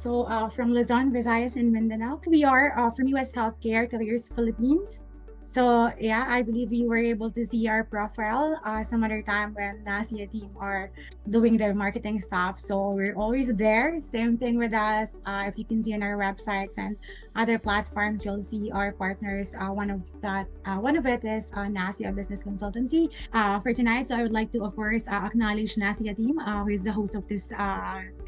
From Luzon, Visayas, and Mindanao. We are from US Healthcare Careers Philippines. So yeah, I believe you were able to see our profile some other time when Nasia team are doing their marketing stuff. So we're always there. Same thing with us. If you can see on our websites and other platforms, you'll see our partners. One of it is Nasia Business Consultancy. For tonight, so I would like to, of course, acknowledge Nasia team, who is the host of this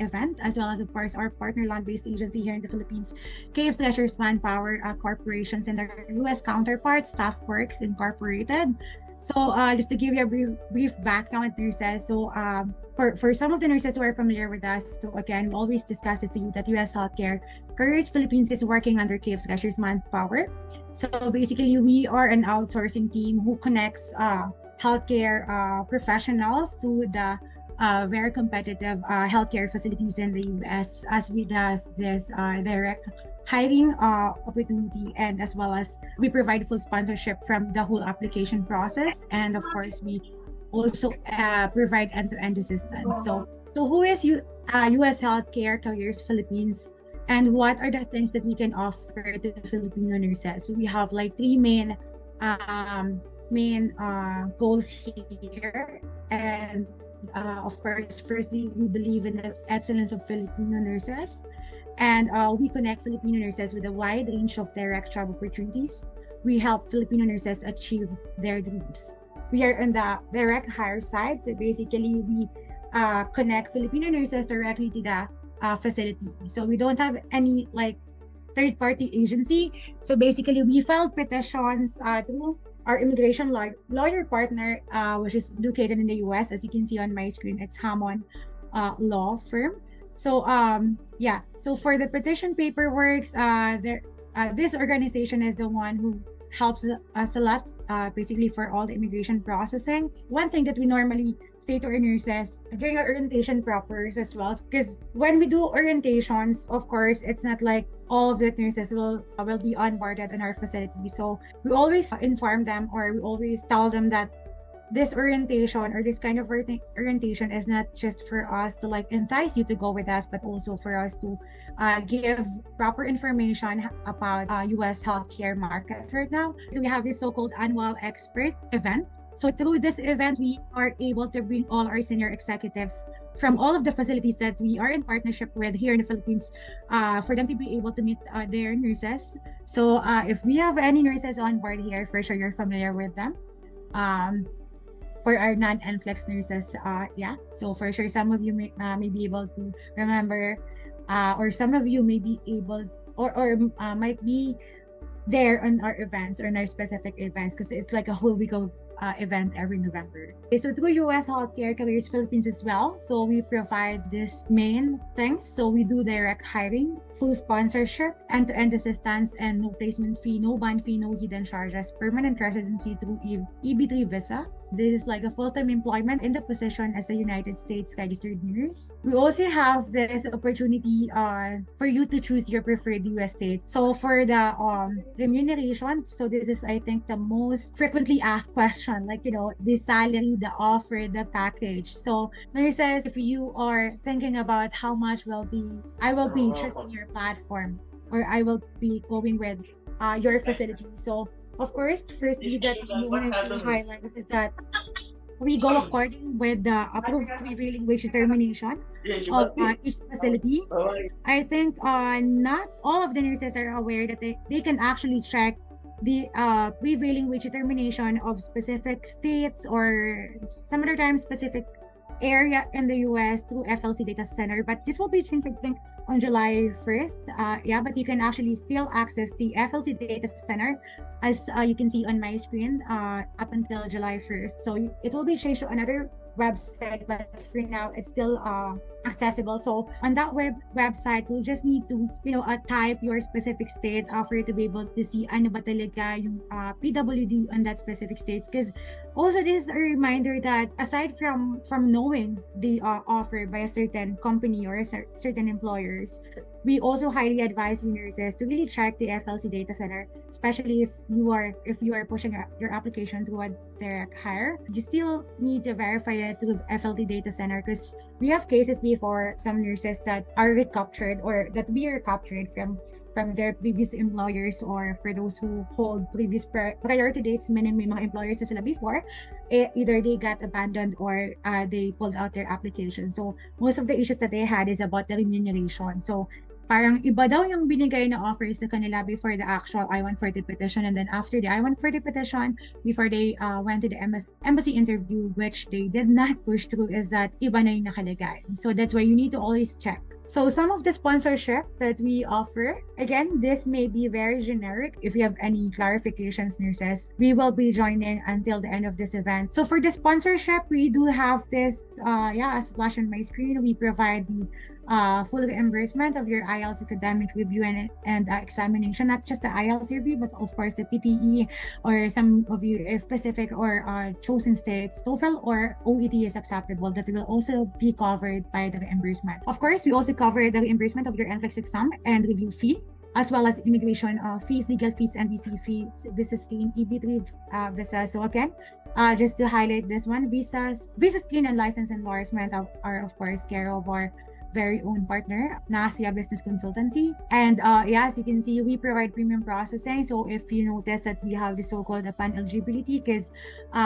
event, as well as, of course, our partner land-based agency here in the Philippines, Cave Treasures Manpower Corporations, and their U.S. counterpart, Staffworks Incorporated. So just to give you a brief background with nurses, for some of the nurses who are familiar with us, so again, we always discuss this to you that U.S. Healthcare Careers Philippines is working under Cave Treasures Manpower. So basically, we are an outsourcing team who connects healthcare professionals to the very competitive healthcare facilities in the US, as we does this direct hiring opportunity, and as well as we provide full sponsorship from the whole application process, and of course we also provide end-to-end assistance. So who is US Healthcare Careers Philippines, and what are the things that we can offer to Filipino nurses? So we have like three main goals here. And of course, firstly, we believe in the excellence of Filipino nurses. And we connect Filipino nurses with a wide range of direct job opportunities. We help Filipino nurses achieve their dreams. We are on the direct hire side. So basically, we connect Filipino nurses directly to the facility. So we don't have any like third-party agency. So basically, we filed petitions through our immigration lawyer partner, which is located in the US. As you can see on my screen, it's Hammond Law Firm. So yeah, so for the petition paperwork, this organization is the one who helps us a lot, basically for all the immigration processing. One thing that we normally say to our nurses during our orientation propers as well, because when we do orientations, of course, it's not like all of the nurses will be onboarded in our facility. So we always inform them, or we always tell them that this orientation or this kind of orientation is not just for us to like entice you to go with us, but also for us to give proper information about US healthcare market right now. So we have this so-called annual expert event. So through this event, we are able to bring all our senior executives from all of the facilities that we are in partnership with here in the Philippines, for them to be able to meet their nurses. So if we have any nurses on board here, for sure you're familiar with them. For our non-NFLEX nurses, yeah. So for sure, some of you may be able to remember, or some of you may be able, or might be there on our events or on our specific events, because it's like a whole week of event every November. Okay, so through US Healthcare Careers Philippines as well, so we provide this main things. So we do direct hiring, full sponsorship, end-to-end assistance, and no placement fee, no bond fee, no hidden charges, permanent residency through EB3 visa. This is like a full-time employment in the position as a United States registered nurse. We also have this opportunity for you to choose your preferred US state. So for the remuneration, so this is, I think, the most frequently asked question, like, the salary, the offer, the package. So nurses, if you are thinking about how much I will be trusting your platform, or I will be going with your facility. So of course, firstly, that we wanted to highlight is that we go according with the approved prevailing wage determination of each facility. I think not all of the nurses are aware that they can actually check the prevailing wage determination of specific states, or some other times specific area in the US through FLC Data Center. But this will be changed, I think, on July 1st. Yeah, but you can actually still access the FLC Data Center, as you can see on my screen, up until July 1st. So it will be changed to another website, but for now it's still accessible. So on that website, we'll just need to type your specific state for you to be able to see ano ba talaga yung PWD on that specific states. Because also this is a reminder that aside from knowing the offer by a certain company or certain employers, we also highly advise you nurses to really check the FLC data center, especially if you are pushing your application to a direct hire. You still need to verify it with FLT data center because we have cases before some nurses that are recaptured or that we are captured from their previous employers, or for those who hold previous priority dates, meaning may mga employers na sila before, either they got abandoned or they pulled out their application. So most of the issues that they had is about the remuneration. So parang iba daw yung binigay na offers sa kanila before the actual I-140 petition, and then after the I-140 petition, before they went to the embassy interview, which they did not push through, is that iba na yung nakalagay. So that's why you need to always check. So some of the sponsorship that we offer, again, this may be very generic. If you have any clarifications, nurses, we will be joining until the end of this event. So for the sponsorship, we do have this, as flash on my screen, we provide the full reimbursement of your IELTS academic review and examination, not just the IELTS review, but of course the PTE, or some of you, if specific or chosen states, TOEFL or OET is acceptable, that will also be covered by the reimbursement. Of course, we also cover the reimbursement of your NCLEX exam and review fee, as well as immigration fees, legal fees, and visa fee, visa screen, EB3 visa. So again, just to highlight this one, visa screen and license endorsement are of course care of our very own partner, Nasia Business Consultancy. And as you can see, we provide premium processing. So if you notice that we have the so-called pan-eligibility, because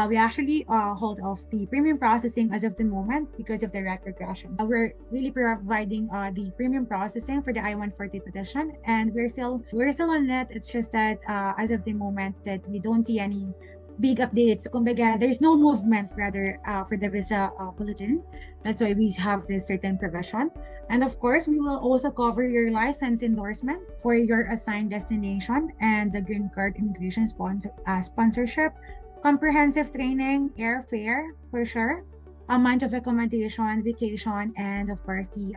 we actually hold off the premium processing as of the moment because of the retrogression. We're really providing the premium processing for the I-140 petition, and we're still on it. It's just that as of the moment that we don't see any big updates. Kumbaga, there's no movement rather for the visa bulletin. That's why we have this certain provision. And of course, we will also cover your license endorsement for your assigned destination and the green card immigration sponsorship, comprehensive training, airfare for sure, a month of accommodation, vacation, and of course the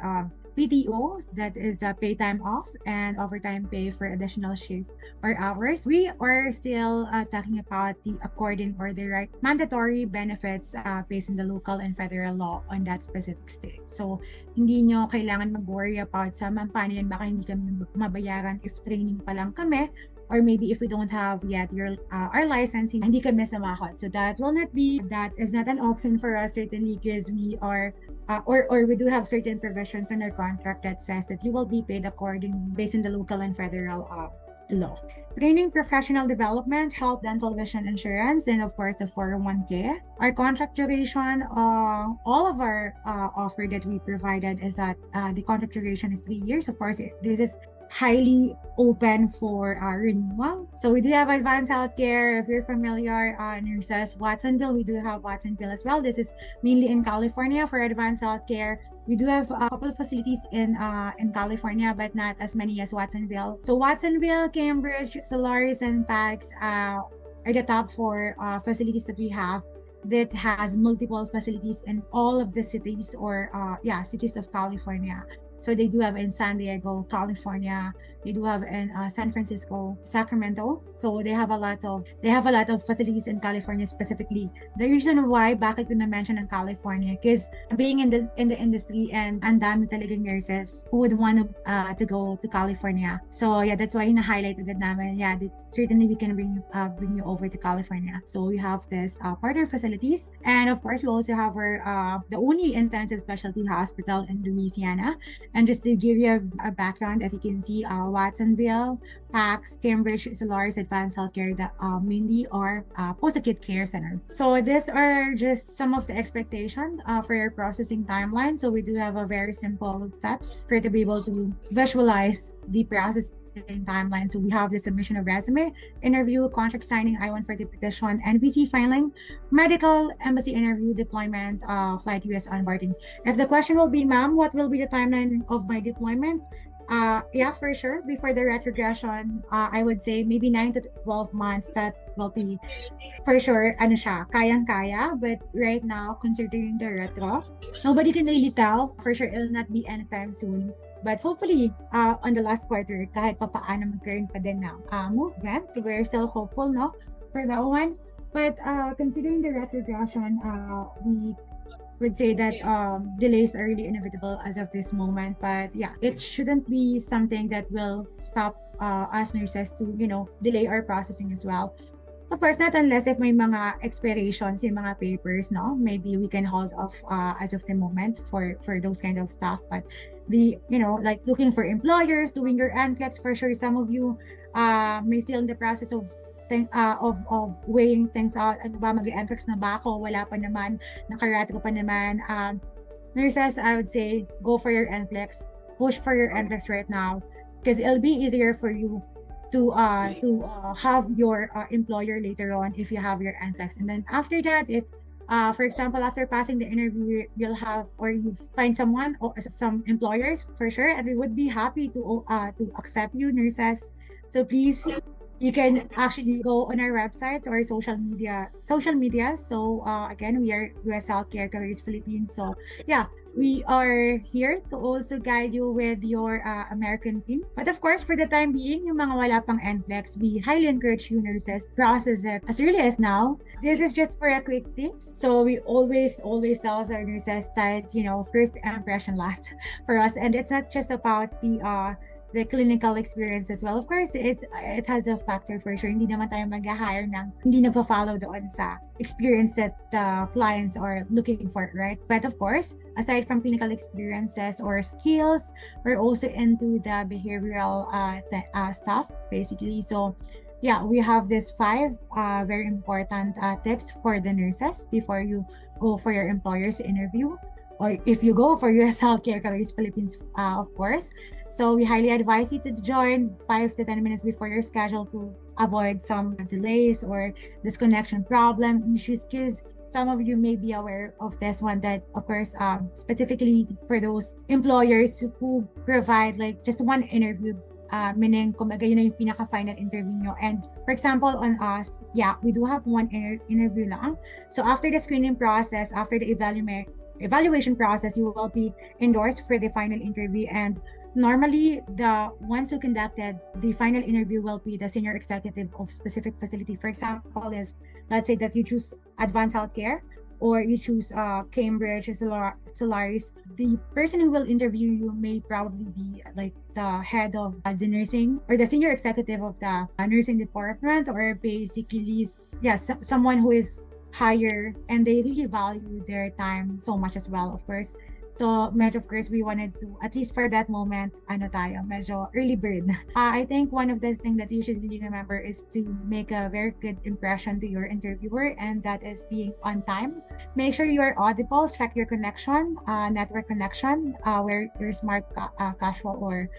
PTO, that is the pay time off and overtime pay for additional shift or hours. We are still talking about the according or the right mandatory benefits based on the local and federal law on that specific state. So, hindi nyo kailangan mag-worry about sa paano yan, baka hindi kami mabayaran if training pa lang kami, or maybe if we don't have yet our license, hindi kami samahod. So that is not an option for us, certainly, because we are or we do have certain provisions in our contract that says that you will be paid accordingly based on the local and federal law. Training, professional development, health, dental, vision insurance, and of course the 401k. Our contract duration, all of our offer that we provided is that the contract duration is 3 years. Of course, this is highly open for renewal. So we do have advanced healthcare. If you're familiar, nurses, Watsonville, we do have Watsonville as well. This is mainly in California for advanced healthcare. We do have a couple of facilities in California, but not as many as Watsonville. So Watsonville, Cambridge, Solaris, and PAX are the top 4 facilities that we have that has multiple facilities in all of the cities or cities of California. So they do have in San Diego, California. They do have in San Francisco, Sacramento. So they have a lot of facilities in California specifically. The reason why bakit ko na-mention ng California, because being in the industry and ang dami talagang nurses who would want to go to California. So yeah, that's why na-highlight agad namin. Yeah, certainly we can bring you over to California. So we have this partner facilities, and of course we also have our the only intensive specialty hospital in Louisiana. And just to give you a background, as you can see, Watsonville, PAX, Cambridge, Solaris Advanced Healthcare that mainly are post-acute care center. So these are just some of the expectations for your processing timeline. So we do have a very simple steps for you to be able to visualize the process timeline. So we have the submission of resume, interview, contract signing, I-140 petition, NVC filing, medical, embassy interview, deployment, flight US onboarding. If the question will be, ma'am, what will be the timeline of my deployment? For sure. Before the retrogression, I would say maybe 9 to 12 months. That will be for sure. Kayang-kaya. But right now, considering the retro, nobody can really tell. For sure, it'll not be anytime soon. But hopefully, on the last quarter, kahit papaano magkaroon pa din ng movement. We're still hopeful, no, for that one. But considering the retrogression, we would say that delays are really inevitable as of this moment. But yeah, it shouldn't be something that will stop us nurses to, delay our processing as well. Of course, not unless if may mga expirations yung mga papers, no? Maybe we can hold off as of the moment for those kind of stuff. But like looking for employers, doing your NCLEX, for sure some of you may still in the process of weighing things out. Ano ba, mag-NCLEX na ba ako? Wala pa naman, nakarate ko pa naman. Nurses, I would say, go for your NCLEX. Push for your NCLEX right now because it'll be easier for you to have your employer later on if you have your NCLEX. And then after that, if for example, after passing the interview, you'll have or you find someone or some employers for sure, and we would be happy to accept you, nurses. So please, you can actually go on our websites or social media. So again, we are US Healthcare Careers Philippines. So yeah, we are here to also guide you with your American team. But of course, for the time being, yung mga wala pang NCLEX, we highly encourage you nurses process it as early as now. This is just for a quick tips. So we always tell our nurses that, first impression last for us. And it's not just about the clinical experience as well. Of course, it has a factor for sure. Hindi naman tayo mag-hire ng hindi nagpa-follow doon sa experience that the clients are looking for, right? But of course, aside from clinical experiences or skills, we're also into the behavioral stuff, basically. So yeah, we have this 5 very important tips for the nurses before you go for your employer's interview, or if you go for US Healthcare Careers Philippines, of course. So we highly advise you to join 5 to 10 minutes before your schedule to avoid some delays or disconnection problem issues, because some of you may be aware of this one, that of course specifically for those employers who provide like just one interview, meaning kumbaga yun na yung pinaka-final interview nyo. And for example, on us, yeah, we do have one interview lang. So after the screening process, after the evaluation process, you will be endorsed for the final interview. And normally, the ones who conducted the final interview will be the senior executive of specific facility. For example, let's say that you choose Advanced Healthcare or you choose Cambridge or Solaris. The person who will interview you may probably be like the head of the nursing or the senior executive of the nursing department, or basically, someone who is higher and they really value their time so much as well, of course. So, medyo of course, we wanted to, at least for that moment, medyo early bird. I think one of the things that you should really remember is to make a very good impression to your interviewer, and that is being on time. Make sure you are audible, check your connection, network connection, where your smart, casual, or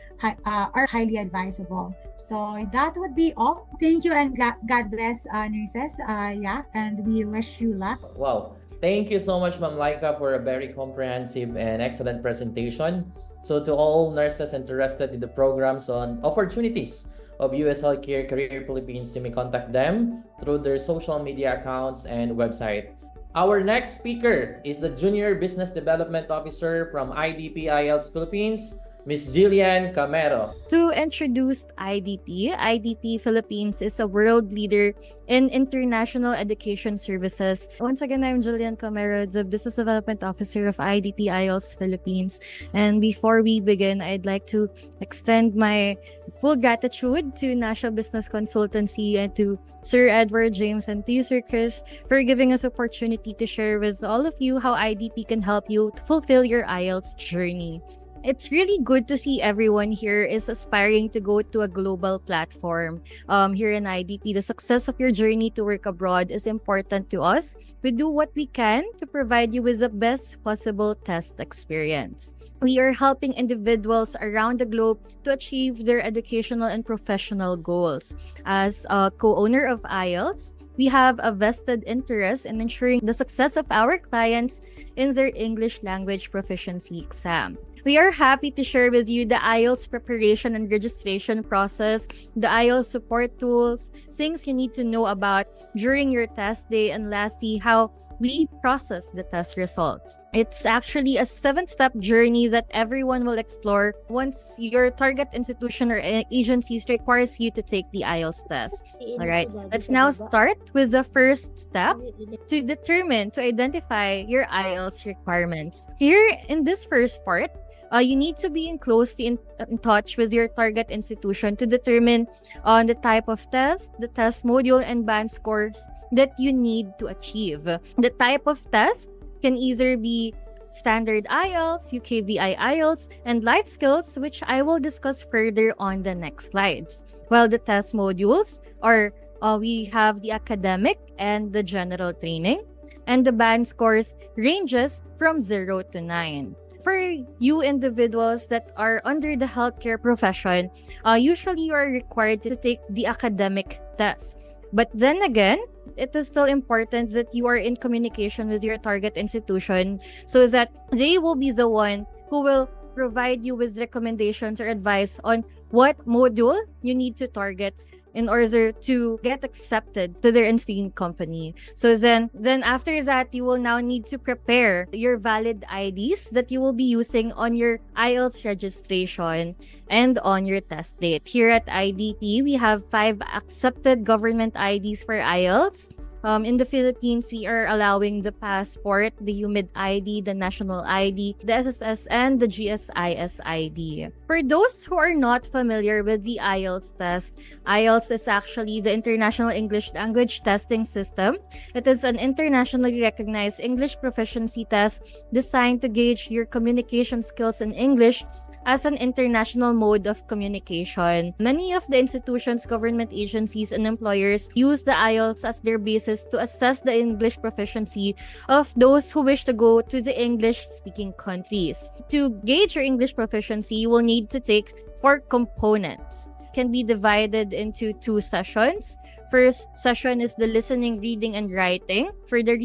are highly advisable. So, that would be all. Thank you, and God bless nurses. And we wish you luck. Wow. Thank you so much, Ma'am Laika, for a very comprehensive and excellent presentation. So to all nurses interested in the programs on opportunities of US Healthcare Career Philippines, you may contact them through their social media accounts and website. Our next speaker is the Junior Business Development Officer from IDP IELTS Philippines, Ms. Jillian Camero. To introduce IDP Philippines is a world leader in international education services. Once again, I'm Jillian Camero, the Business Development Officer of IDP IELTS Philippines. And before we begin, I'd like to extend my full gratitude to National Business Consultancy and to Sir Edward James and to you, Sir Chris, for giving us opportunity to share with all of you how IDP can help you to fulfill your IELTS journey. It's really good to see everyone here is aspiring to go to a global platform. Here in IDP, the success of your journey to work abroad is important to us. We do what we can to provide you with the best possible test experience. We are helping individuals around the globe to achieve their educational and professional goals. As a co-owner of IELTS, we have a vested interest in ensuring the success of our clients in their English language proficiency exam. We are happy to share with you the IELTS preparation and registration process, the IELTS support tools, things you need to know about during your test day, and lastly, how we process the test results. It's actually a 7-step journey that everyone will explore once your target institution or agencies requires you to take the IELTS test. All right, let's now start with the first step to identify your IELTS requirements. Here in this first part, you need to be in touch with your target institution to determine on the type of test, the test module, and band scores that you need to achieve. The type of test can either be standard IELTS, UKVI IELTS, and life skills, which I will discuss further on the next slides. While the test modules are we have the academic and the general training, and the band scores ranges from 0 to 9. For you individuals that are under the healthcare profession, usually you are required to take the academic test. But then again, it is still important that you are in communication with your target institution so that they will be the one who will provide you with recommendations or advice on what module you need to target in order to get accepted to their esteemed company. So then after that, you will now need to prepare your valid IDs that you will be using on your IELTS registration and on your test date. Here at IDP, we have 5 accepted government IDs for IELTS. In the Philippines, we are allowing the passport, the UMID ID, the national ID, the SSS, and the GSIS ID. For those who are not familiar with the IELTS test, IELTS is actually the International English Language Testing System. It is an internationally recognized English proficiency test designed to gauge your communication skills in English as an international mode of communication. Many of the institutions, government agencies, and employers use the IELTS as their basis to assess the English proficiency of those who wish to go to the English-speaking countries. To gauge your English proficiency, you will need to take 4 components. It can be divided into 2 sessions. First session is the listening, reading, and writing. For the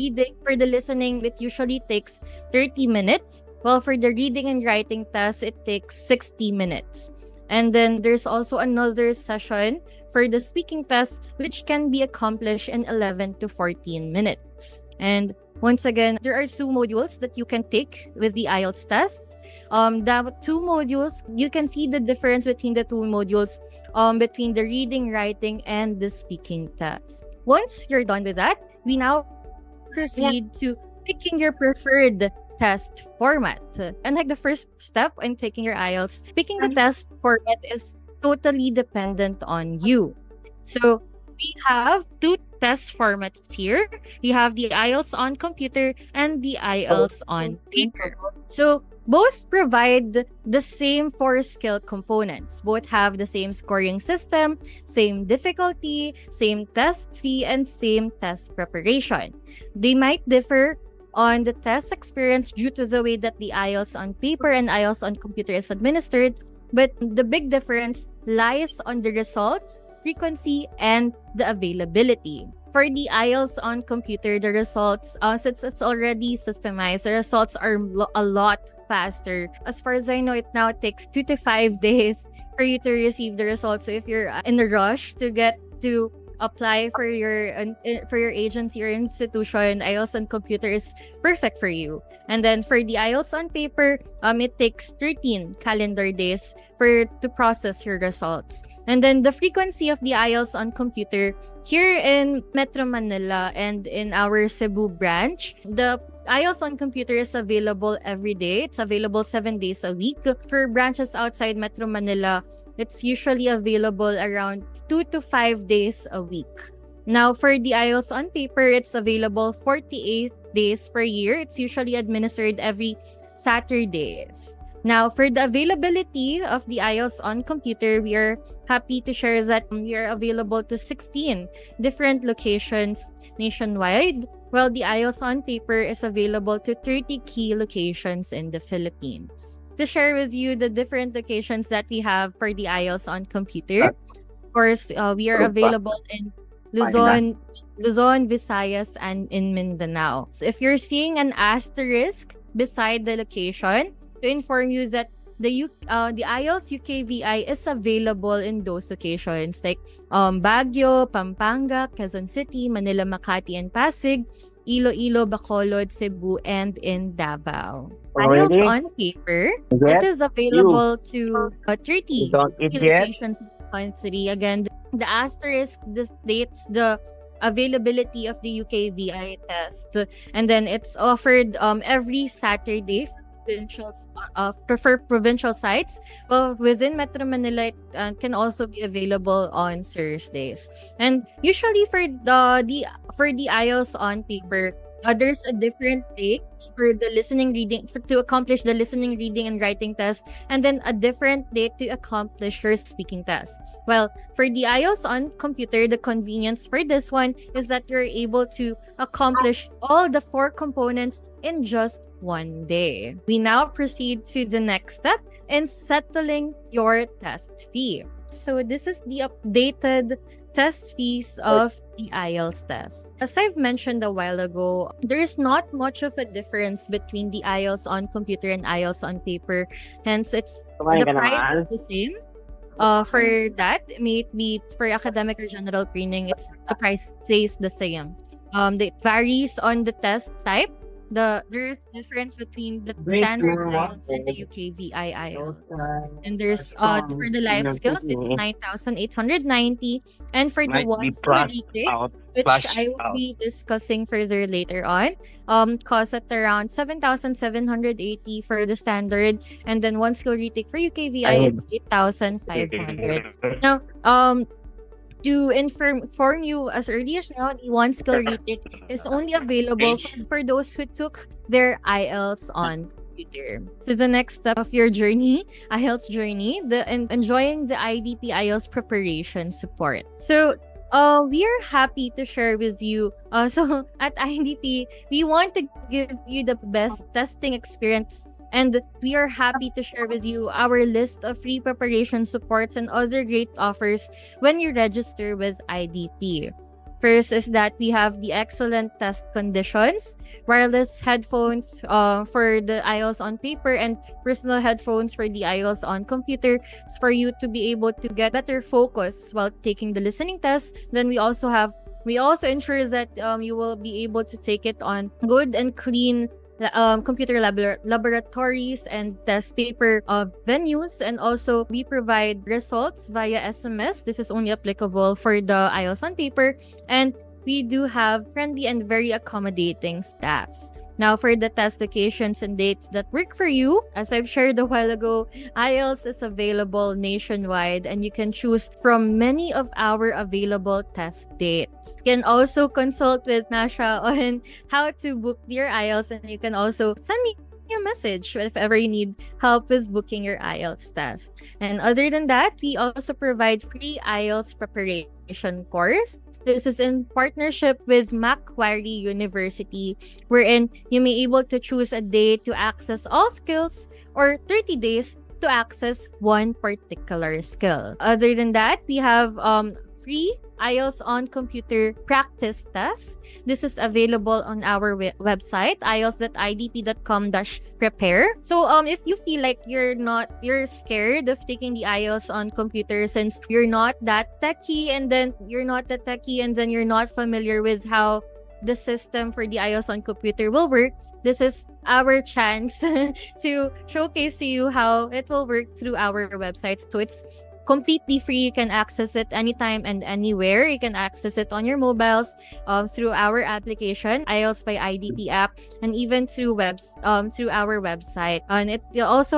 listening, it usually takes 30 minutes. Well, for the reading and writing test, it takes 60 minutes. And then there's also another session for the speaking test, which can be accomplished in 11 to 14 minutes. And once again, there are 2 modules that you can take with the IELTS test. The 2 modules, you can see the difference between the 2 modules between the reading, writing, and the speaking test. Once you're done with that, we now proceed to picking your preferred test format. Unlike the first step in taking your IELTS, picking the test format is totally dependent on you. So we have 2 test formats here. We have the IELTS on computer and the IELTS on paper. So both provide the same 4 skill components. Both have the same scoring system, same difficulty, same test fee, and same test preparation. They might differ on the test experience due to the way that the IELTS on paper and IELTS on computer is administered, but the big difference lies on the results, frequency, and the availability. For the IELTS on computer, the results, since it's already systemized, the results are a lot faster. As far as I know, it now takes 2 to 5 days for you to receive the results. So if you're in a rush to get to apply for your agency or institution, IELTS on computer is perfect for you. And then for the IELTS on paper, it takes 13 calendar days to process your results. And then the frequency of the IELTS on computer here in Metro Manila and in our Cebu branch, the IELTS on computer is available every day. It's available 7 days a week. For branches outside Metro Manila, it's usually available around 2 to 5 days a week. Now, for the IELTS on paper, it's available 48 days per year. It's usually administered every Saturdays. Now, for the availability of the IELTS on computer, we are happy to share that we are available to 16 different locations nationwide, while the IELTS on paper is available to 30 key locations in the Philippines. To share with you the different locations that we have for the IELTS on computer, of course, we are available in Luzon, Visayas, and in Mindanao. If you're seeing an asterisk beside the location, to inform you that the IELTS UKVI is available in those locations like Baguio, Pampanga, Quezon City, Manila, Makati, and Pasig, Iloilo, Bacolod, Cebu, and in Davao. Already? IELTS on paper, it Yes, is available to 30 don't eat yet? locations in the country. Again, the asterisk this states the availability of the UKVI test, and then it's offered every Saturday for provincial sites. Well, within Metro Manila, it can also be available on Thursdays. And usually for the IELTS on paper, there's a different take for the listening reading to accomplish the listening reading and writing test, and then a different date to accomplish your speaking test. Well, for the IELTS on computer, the convenience for this one is that you're able to accomplish all the 4 components in just one day. We now proceed to the next step in settling your test fee. So this is the updated test fees of the IELTS test. As I've mentioned a while ago, there is not much of a difference between the IELTS on computer and IELTS on paper. Hence, Kumain the ka price naman? is the same. For that, may it be for academic or general training, the price stays the same. It varies on the test type. There is difference between the Wait, standard tomorrow. IELTS and the UKVI IELTS. And there's for the life skills, it's 9,890, and for the Might be ones to flushed retake, out. which flush I will out. be discussing further later on, cost at around 7,780 for the standard, and then one skill retake for UKVI, it's 8,500. Now, to inform you as early as now, the one skill retake is only available for those who took their IELTS on computer. So the next step of your journey, IELTS journey, enjoying the IDP IELTS preparation support. So we are happy to share with you. So at IDP, we want to give you the best testing experience, and we are happy to share with you our list of free preparation supports and other great offers when you register with IDP. First is that we have the excellent test conditions, wireless headphones for the IELTS on paper, and personal headphones for the IELTS on computer for you to be able to get better focus while taking the listening test. Then we also ensure that you will be able to take it on good and clean computer laboratories and test paper venues, and also we provide results via SMS. This is only applicable for the IELTS on paper, and we do have friendly and very accommodating staffs. Now, for the test locations and dates that work for you, as I've shared a while ago, IELTS is available nationwide, and you can choose from many of our available test dates. You can also consult with Nasha on how to book your IELTS, and you can also send me a message if ever you need help with booking your IELTS test. And other than that, we also provide free IELTS preparation course. This is in partnership with Macquarie University, wherein you may able to choose a day to access all skills or 30 days to access one particular skill. Other than that, we have free IELTS on computer practice test. This is available on our website, ielts.idp.com/prepare. So if you feel like you're scared of taking the IELTS on computer since you're not that techie, and then you're not familiar with how the system for the IELTS on computer will work, this is our chance to showcase to you how it will work through our website. So it's completely free. You can access it anytime and anywhere. You can access it on your mobiles through our application, IELTS by IDP app, and even through our website. And it will also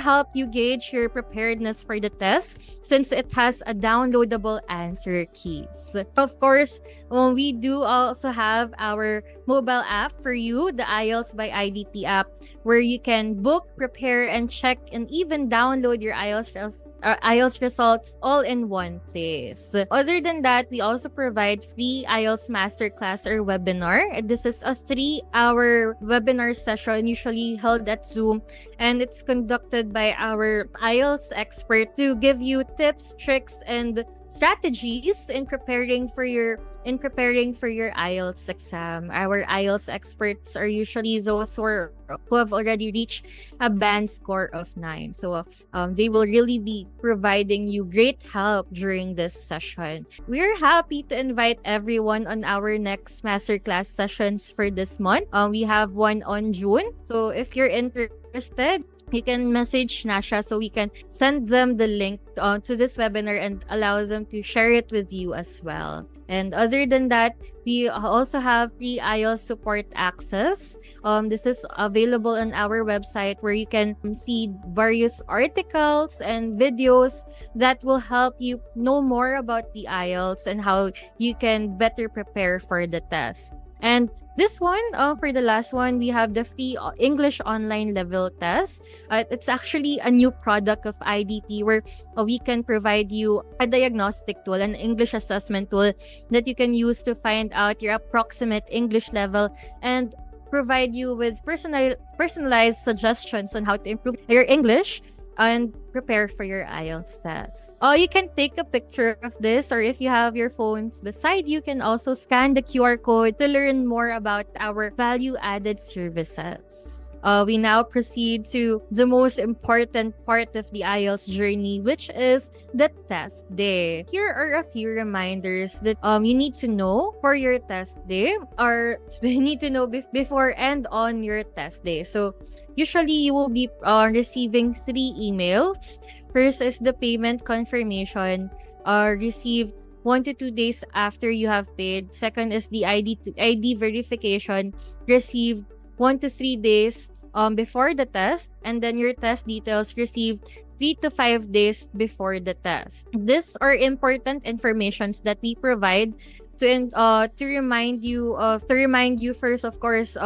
help you gauge your preparedness for the test, since it has a downloadable answer keys. Of course, we do also have our mobile app for you, the IELTS by IDP app, where you can book, prepare, and check, and even download your IELTS results all in one place. Other than that, we also provide free IELTS masterclass or webinar. This is a 3-hour webinar session usually held at Zoom, and it's conducted by our IELTS expert to give you tips, tricks, and strategies in preparing for your IELTS exam. Our IELTS experts are usually those who have already reached a band score of 9. So they will really be providing you great help during this session. We're happy to invite everyone on our next masterclass sessions for this month. We have one on June. So if you're interested, you can message Nasha so we can send them the link to this webinar and allow them to share it with you as well. And other than that, we also have free IELTS support access. This is available on our website where you can see various articles and videos that will help you know more about the IELTS and how you can better prepare for the test. And this one, for the last one, we have the free English online level test. It's actually a new product of IDP where we can provide you a diagnostic tool, an English assessment tool that you can use to find out your approximate English level and provide you with personalized suggestions on how to improve your English and prepare for your IELTS test. You can take a picture of this, or if you have your phones beside you, can also scan the QR code to learn more about our value-added services. We now proceed to the most important part of the IELTS journey, which is the test day. Here are a few reminders that you need to know for your test day, or you need to know before and on your test day. So usually you will be receiving 3 emails. First is the payment confirmation received 1 to 2 days after you have paid. Second is the ID verification received 1 to 3 days before the test. And then your test details received 3 to 5 days before the test. These are important informations that we provide to remind you first, of course,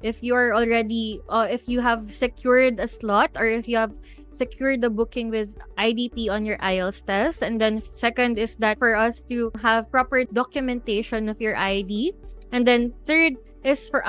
if you are already if you have secured a slot, or if you have secured the booking with IDP on your IELTS test. And then second is that for us to have proper documentation of your ID. And then third is for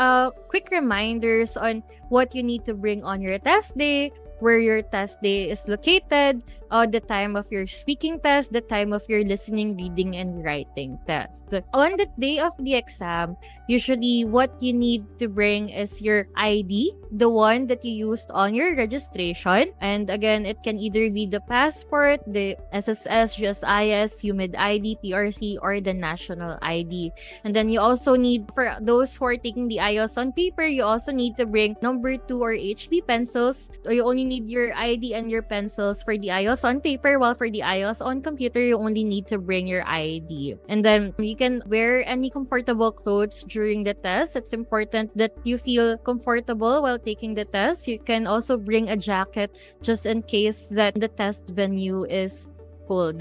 quick reminders on what you need to bring on your test day, where your test day is located, the time of your speaking test, the time of your listening, reading, and writing test. On the day of the exam, usually what you need to bring is your ID, the one that you used on your registration. And again, it can either be the passport, the SSS, GSIS, UMID ID, PRC, or the national ID. And then you also need, for those who are taking the IELTS on paper, you also need to bring number 2 or HB pencils. Or you only need your ID and your pencils for the IELTS on paper, while for the IELTS on computer, you only need to bring your ID. And then you can wear any comfortable clothes during the test. It's important that you feel comfortable while taking the test. You can also bring a jacket just in case that the test venue is cold.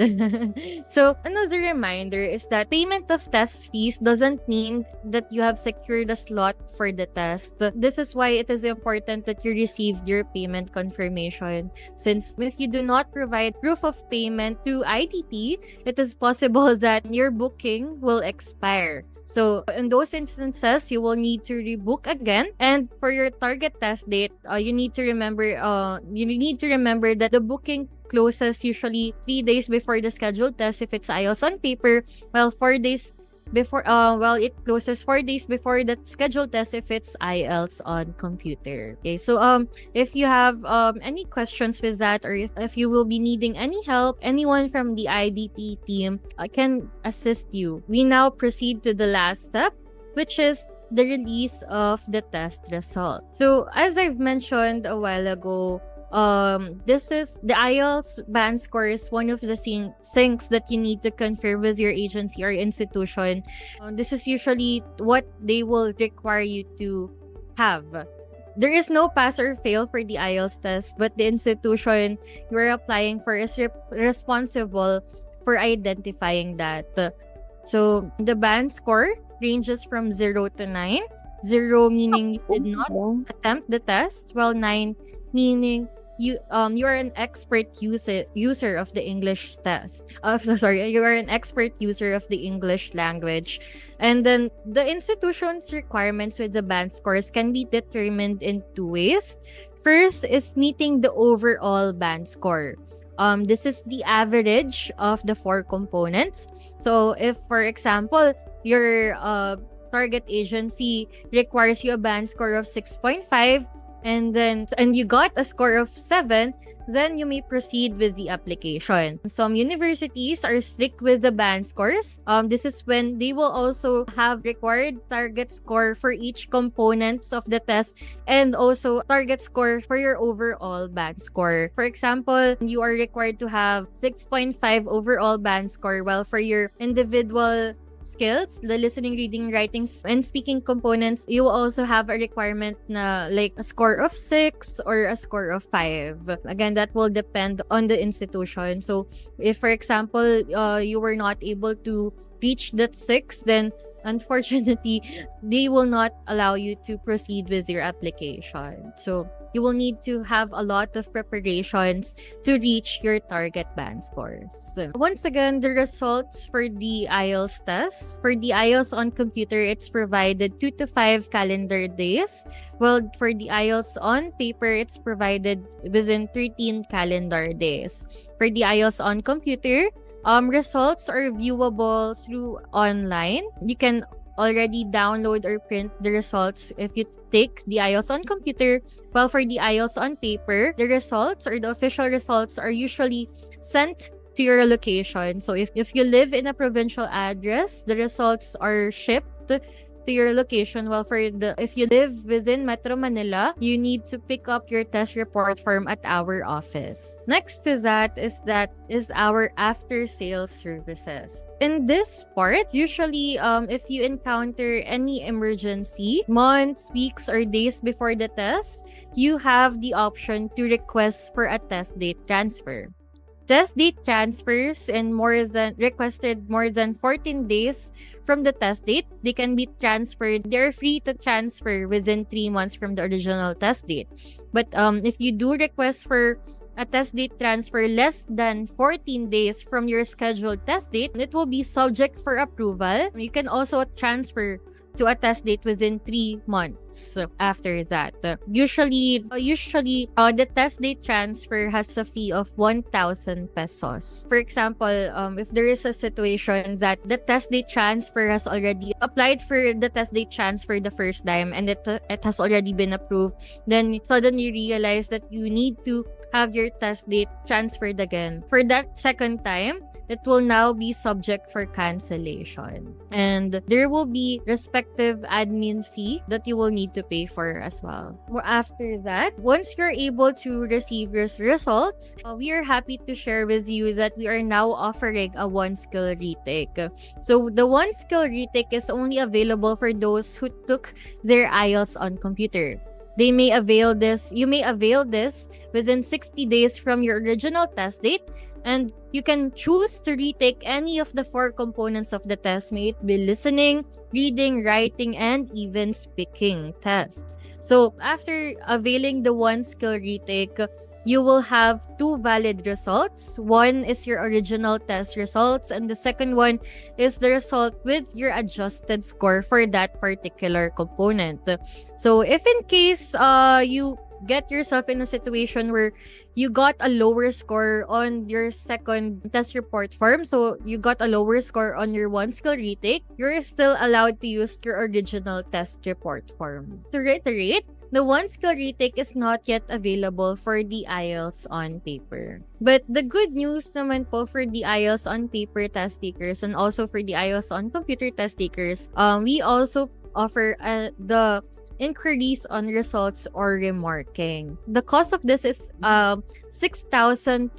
So another reminder is that payment of test fees doesn't mean that you have secured a slot for the test. This is why it is important that you received your payment confirmation, since if you do not provide proof of payment to IDP, it is possible that your booking will expire. So in those instances, you will need to rebook again. And for your target test date, you need to remember that the booking closes usually 3 days before the scheduled test if it's IELTS on paper, while 4 days before it closes 4 days before the scheduled test if it's IELTS on computer. Okay, so if you have any questions with that, or if you will be needing any help, anyone from the IDP team can assist you. We now proceed to the last step, which is the release of the test result. So as I've mentioned a while ago, this is the IELTS band score is one of the things that you need to confirm with your agency or institution. This is usually what they will require you to have. There is no pass or fail for the IELTS test, but the institution you're applying for is responsible for identifying that. So the band score ranges from 0 to 9. 0 meaning you did not attempt the test, while 9 meaning you are an expert user of the English test. You are an expert user of the English language. And then the institution's requirements with the band scores can be determined in 2 ways. First is meeting the overall band score. This is the average of the 4 components. So if, for example, your target agency requires you a band score of 6.5 and you got a score of 7, then you may proceed with the application. Some universities are strict with the band scores. This is when they will also have required target score for each components of the test and also target score for your overall band score. For example, you are required to have 6.5 overall band score, while for your individual skills, the listening, reading, writing, and speaking components, you will also have a requirement na like a score of 6 or a score of 5. Again, that will depend on the institution. So if, for example, you were not able to reach that 6, then unfortunately, they will not allow you to proceed with your application. So you will need to have a lot of preparations to reach your target band scores. Once again, the results for the IELTS test. For the IELTS on computer, it's provided 2 to 5 calendar days. Well, for the IELTS on paper, it's provided within 13 calendar days. For the IELTS on computer, results are viewable through online. You can already download or print the results if you take the IELTS on computer. While for the IELTS on paper, the results or the official results are usually sent to your location. So if you live in a provincial address, the results are shipped to your location. While if you live within Metro Manila, you need to pick up your test report form at our office. Next to that is our after sales services. In this part, usually if you encounter any emergency months, weeks, or days before the test, you have the option to request for a test date transfer. Test date transfers and requested more than 14 days from the test date, they can be transferred. They're free to transfer within 3 months from the original test date. But if you do request for a test date transfer less than 14 days from your scheduled test date, it will be subject for approval. You can also transfer to a test date within 3 months after that. Usually, the test date transfer has a fee of 1,000 pesos. For example, if there is a situation that the test date transfer has already applied for the test date transfer the first time and it has already been approved, then suddenly realize that you need to have your test date transferred again. For that second time, it will now be subject for cancellation. And there will be respective admin fee that you will need to pay for as well. After that, once you're able to receive your results, we are happy to share with you that we are now offering a 1-skill retake. So the 1-skill retake is only available for those who took their IELTS on computer. You may avail this within 60 days from your original test date, and you can choose to retake any of the 4 components of the test, may it be listening, reading, writing, and even speaking test. So after availing the 1-skill retake, you will have 2 valid results. One is your original test results, and the second one is the result with your adjusted score for that particular component. So if in case you get yourself in a situation where you got a lower score on your second test report form, so you got a lower score on your 1-skill retake, you're still allowed to use your original test report form. To reiterate, the 1-skill retake is not yet available for the IELTS on paper. But the good news naman po for the IELTS on paper test takers and also for the IELTS on computer test takers, we also offer the inquiries on results or remarking. The cost of this is 6,200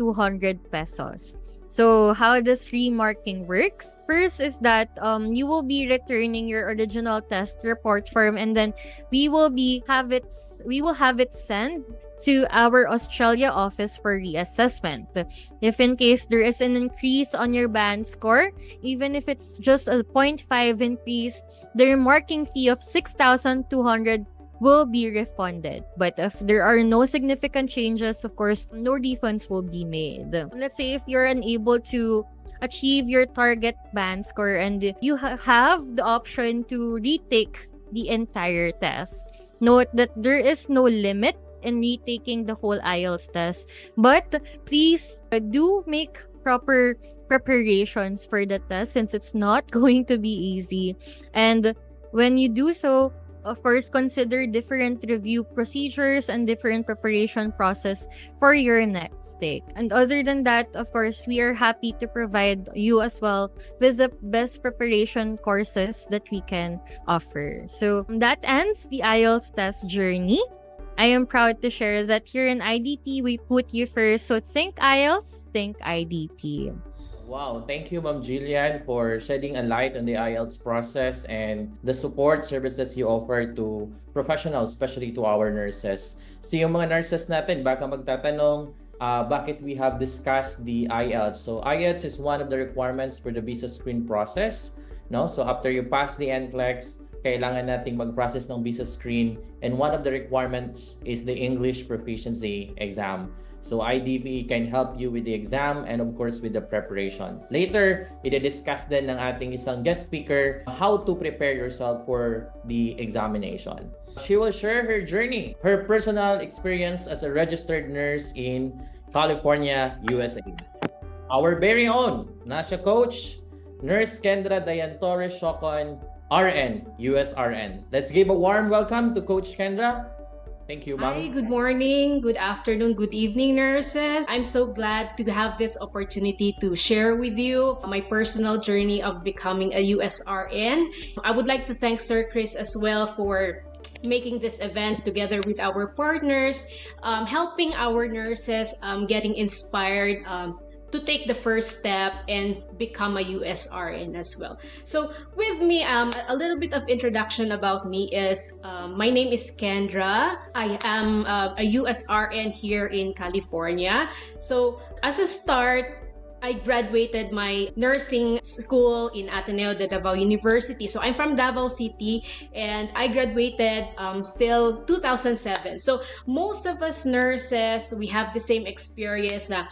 pesos. So how does remarking works? First is that you will be returning your original test report form, and then we will have it sent to our Australia office for reassessment. If in case there is an increase on your band score, even if it's just a 0.5 increase, the remarking fee of 6,200 will be refunded. But if there are no significant changes, of course, no refunds will be made. Let's say if you're unable to achieve your target band score and you have the option to retake the entire test. Note that there is no limit in retaking the whole IELTS test. But please do make proper preparations for the test since it's not going to be easy. And when you do so, of course, consider different review procedures and different preparation process for your next take. And other than that, of course, we are happy to provide you as well with the best preparation courses that we can offer. So that ends the IELTS test journey. I am proud to share that here in IDP, we put you first. So think IELTS, think IDP. Wow, thank you, Ma'am Jillian, for shedding a light on the IELTS process and the support services you offer to professionals, especially to our nurses. So yung mga nurses natin, baka magtatanong, bakit we have discussed the IELTS. So IELTS is one of the requirements for the visa screen process. No? So after you pass the NCLEX, kailangan nating mag-process ng visa screen, and one of the requirements is the English proficiency exam. So IDP can help you with the exam and of course with the preparation. Later, i-discuss din ng ating isang guest speaker how to prepare yourself for the examination. She will share her journey, her personal experience as a registered nurse in California, USA. Our very own NASHA coach, Nurse Kendra Dayan Torres Shocon, RN, USRN. Let's give a warm welcome to Coach Kendra. Thank you, ma'am. Hi, good morning, good afternoon, good evening, nurses. I'm so glad to have this opportunity to share with you my personal journey of becoming a USRN. I would like to thank Sir Chris as well for making this event together with our partners, helping our nurses getting inspired to take the first step and become a USRN as well. So with me, a little bit of introduction about me is, my name is Kendra. I am a USRN here in California. So as a start, I graduated my nursing school in Ateneo de Davao University. So I'm from Davao City and I graduated still 2007. So most of us nurses, we have the same experience na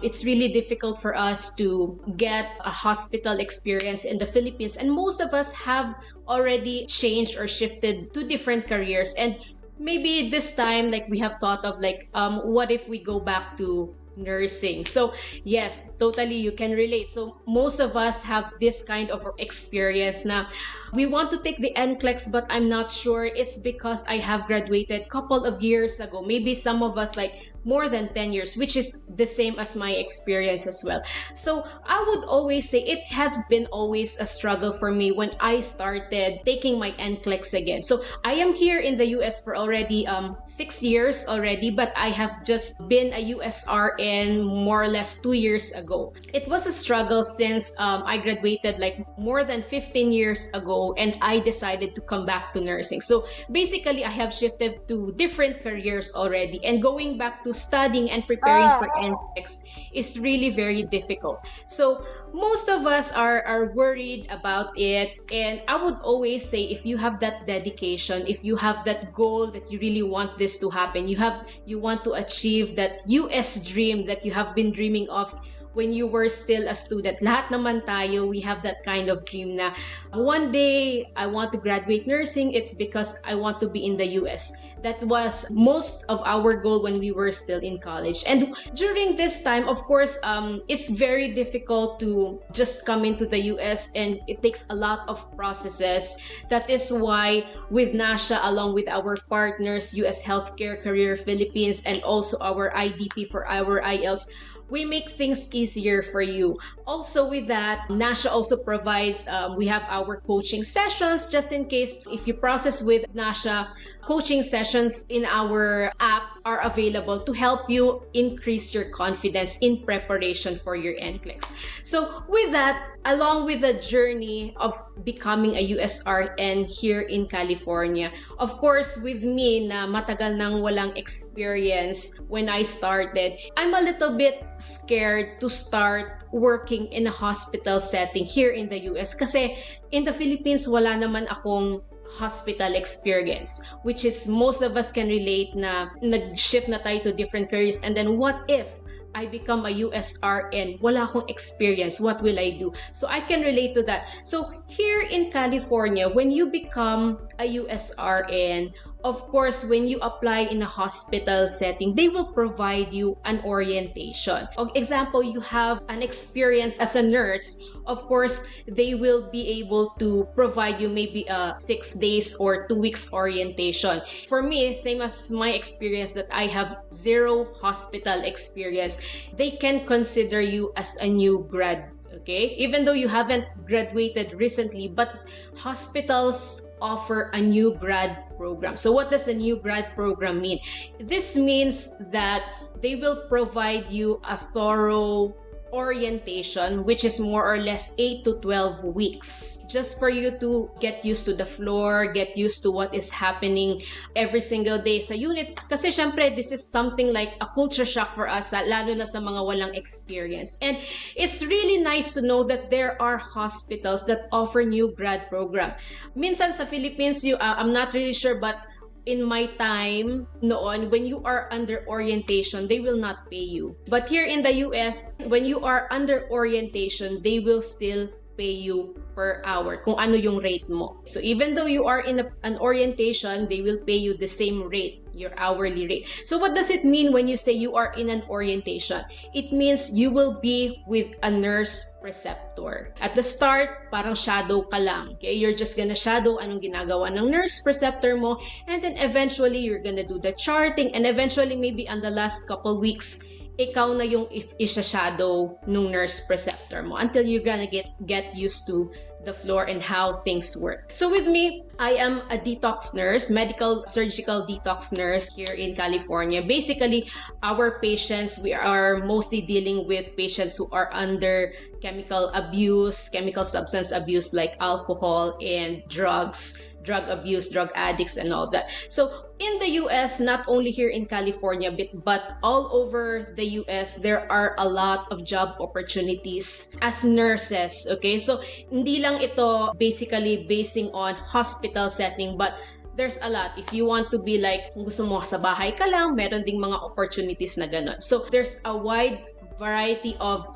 it's really difficult for us to get a hospital experience in the Philippines. And most of us have already changed or shifted to different careers. And maybe this time, like we have thought of like, what if we go back to nursing? So yes, totally you can relate. So most of us have this kind of experience na we want to take the NCLEX, but I'm not sure it's because I have graduated couple of years ago. Maybe some of us like more than 10 years, which is the same as my experience as well. So I would always say it has been always a struggle for me when I started taking my NCLEX again. So I am here in the US for already 6 years already, but I have just been a USRN more or less 2 years ago. It was a struggle since I graduated like more than 15 years ago and I decided to come back to nursing. So basically I have shifted to different careers already, and going back to studying and preparing for NCLEX is really very difficult. So most of us are worried about it, and I would always say if you have that dedication, if you have that goal that you really want this to happen, you want to achieve that US dream that you have been dreaming of when you were still a student. Lahat naman tayo, we have that kind of dream na one day I want to graduate nursing. It's because I want to be in the US. That was most of our goal when we were still in college. And during this time, of course, it's very difficult to just come into the US, and it takes a lot of processes. That is why with NASHA, along with our partners, US Healthcare Career Philippines, and also our IDP for our IELTS, we make things easier for you. Also with that, NASHA also provides, we have our coaching sessions, just in case if you process with NASHA, coaching sessions in our app are available to help you increase your confidence in preparation for your NCLEX. So with that, along with the journey of becoming a USRN here in California, of course, with me na matagal nang walang experience when I started, I'm a little bit scared to start working in a hospital setting here in the US kasi in the Philippines wala naman akong hospital experience, which is most of us can relate na nag-shift na tayo to different careers, and then what if I become a USRN, wala akong experience, what will I do? So I can relate to that. So here in California, when you become a USRN, of course, when you apply in a hospital setting, they will provide you an orientation. For example, you have an experience as a nurse, of course, they will be able to provide you maybe a 6 days or 2 weeks orientation. For me, same as my experience that I have 0 hospital experience, they can consider you as a new grad. Okay, even though you haven't graduated recently, but hospitals offer a new grad program. So what does a new grad program mean? This means that they will provide you a thorough orientation, which is more or less 8 to 12 weeks, just for you to get used to the floor, get used to what is happening every single day sa unit. Kasi syempre, this is something like a culture shock for us, lalo na sa mga walang experience. And it's really nice to know that there are hospitals that offer new grad program. Minsan sa Philippines, I'm not really sure, but in my time noon, when you are under orientation, they will not pay you. But here in the US, when you are under orientation, they will still pay you per hour kung ano yung rate mo. So even though you are in an orientation, they will pay you the same rate, your hourly rate. So what does it mean when you say you are in an orientation? It means you will be with a nurse preceptor. At the start, parang shadow ka lang. Okay? You're just gonna shadow anong ginagawa ng nurse preceptor mo, and then eventually you're gonna do the charting, and eventually maybe on the last couple weeks, ikaw na yung isa-shadow nung nurse preceptor mo until you're gonna get used to the floor and how things work. So with me, I am a detox nurse, medical surgical detox nurse here in California. Basically, our patients, we are mostly dealing with patients who are under chemical abuse, chemical substance abuse like alcohol and drugs, drug abuse, drug addicts, and all that. So in the US, not only here in California, but all over the US, there are a lot of job opportunities as nurses. Okay, so hindi lang ito basically basing on hospital setting, but there's a lot. If you want to be like, kung gusto mo sa bahay ka lang, meron ding mga opportunities na ganun. So there's a wide variety of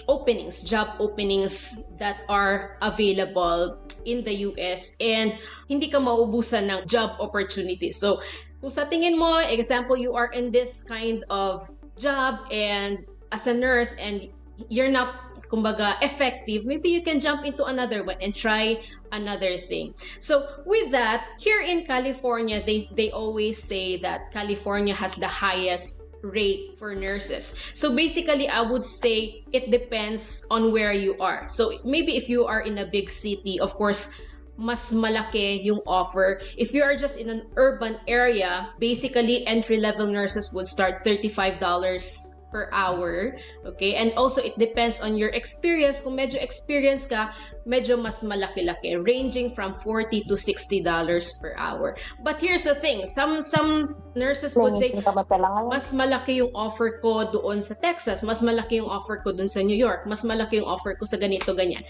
openings, job openings that are available in the US, and hindi ka maubusan ng job opportunities. So kung sa tingin mo, example, you are in this kind of job and as a nurse and you're not kumbaga effective, maybe you can jump into another one and try another thing. So with that, here in California, they always say that California has the highest rate for nurses. So basically, I would say it depends on where you are. So maybe if you are in a big city, of course, mas malaki yung offer. If you are just in an urban area, basically entry-level nurses would start $35 per hour. Okay? And also, it depends on your experience. Kung medyo experienced ka, medyo mas malaki-laki, ranging from $40 to $60 per hour. But here's the thing, some nurses would say, mas malaki yung offer ko doon sa Texas, mas malaki yung offer ko doon sa New York, mas malaki yung offer ko sa ganito, ganyan.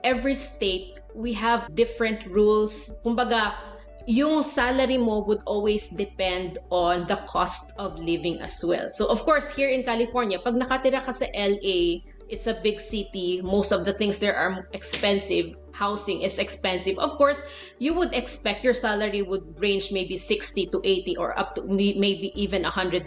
Every state, we have different rules. Kumbaga, yung salary mo would always depend on the cost of living as well. So of course, here in California, pag nakatira ka sa LA, it's a big city. Most of the things there are expensive. Housing is expensive. Of course, you would expect your salary would range maybe 60 to 80 or up to maybe even $100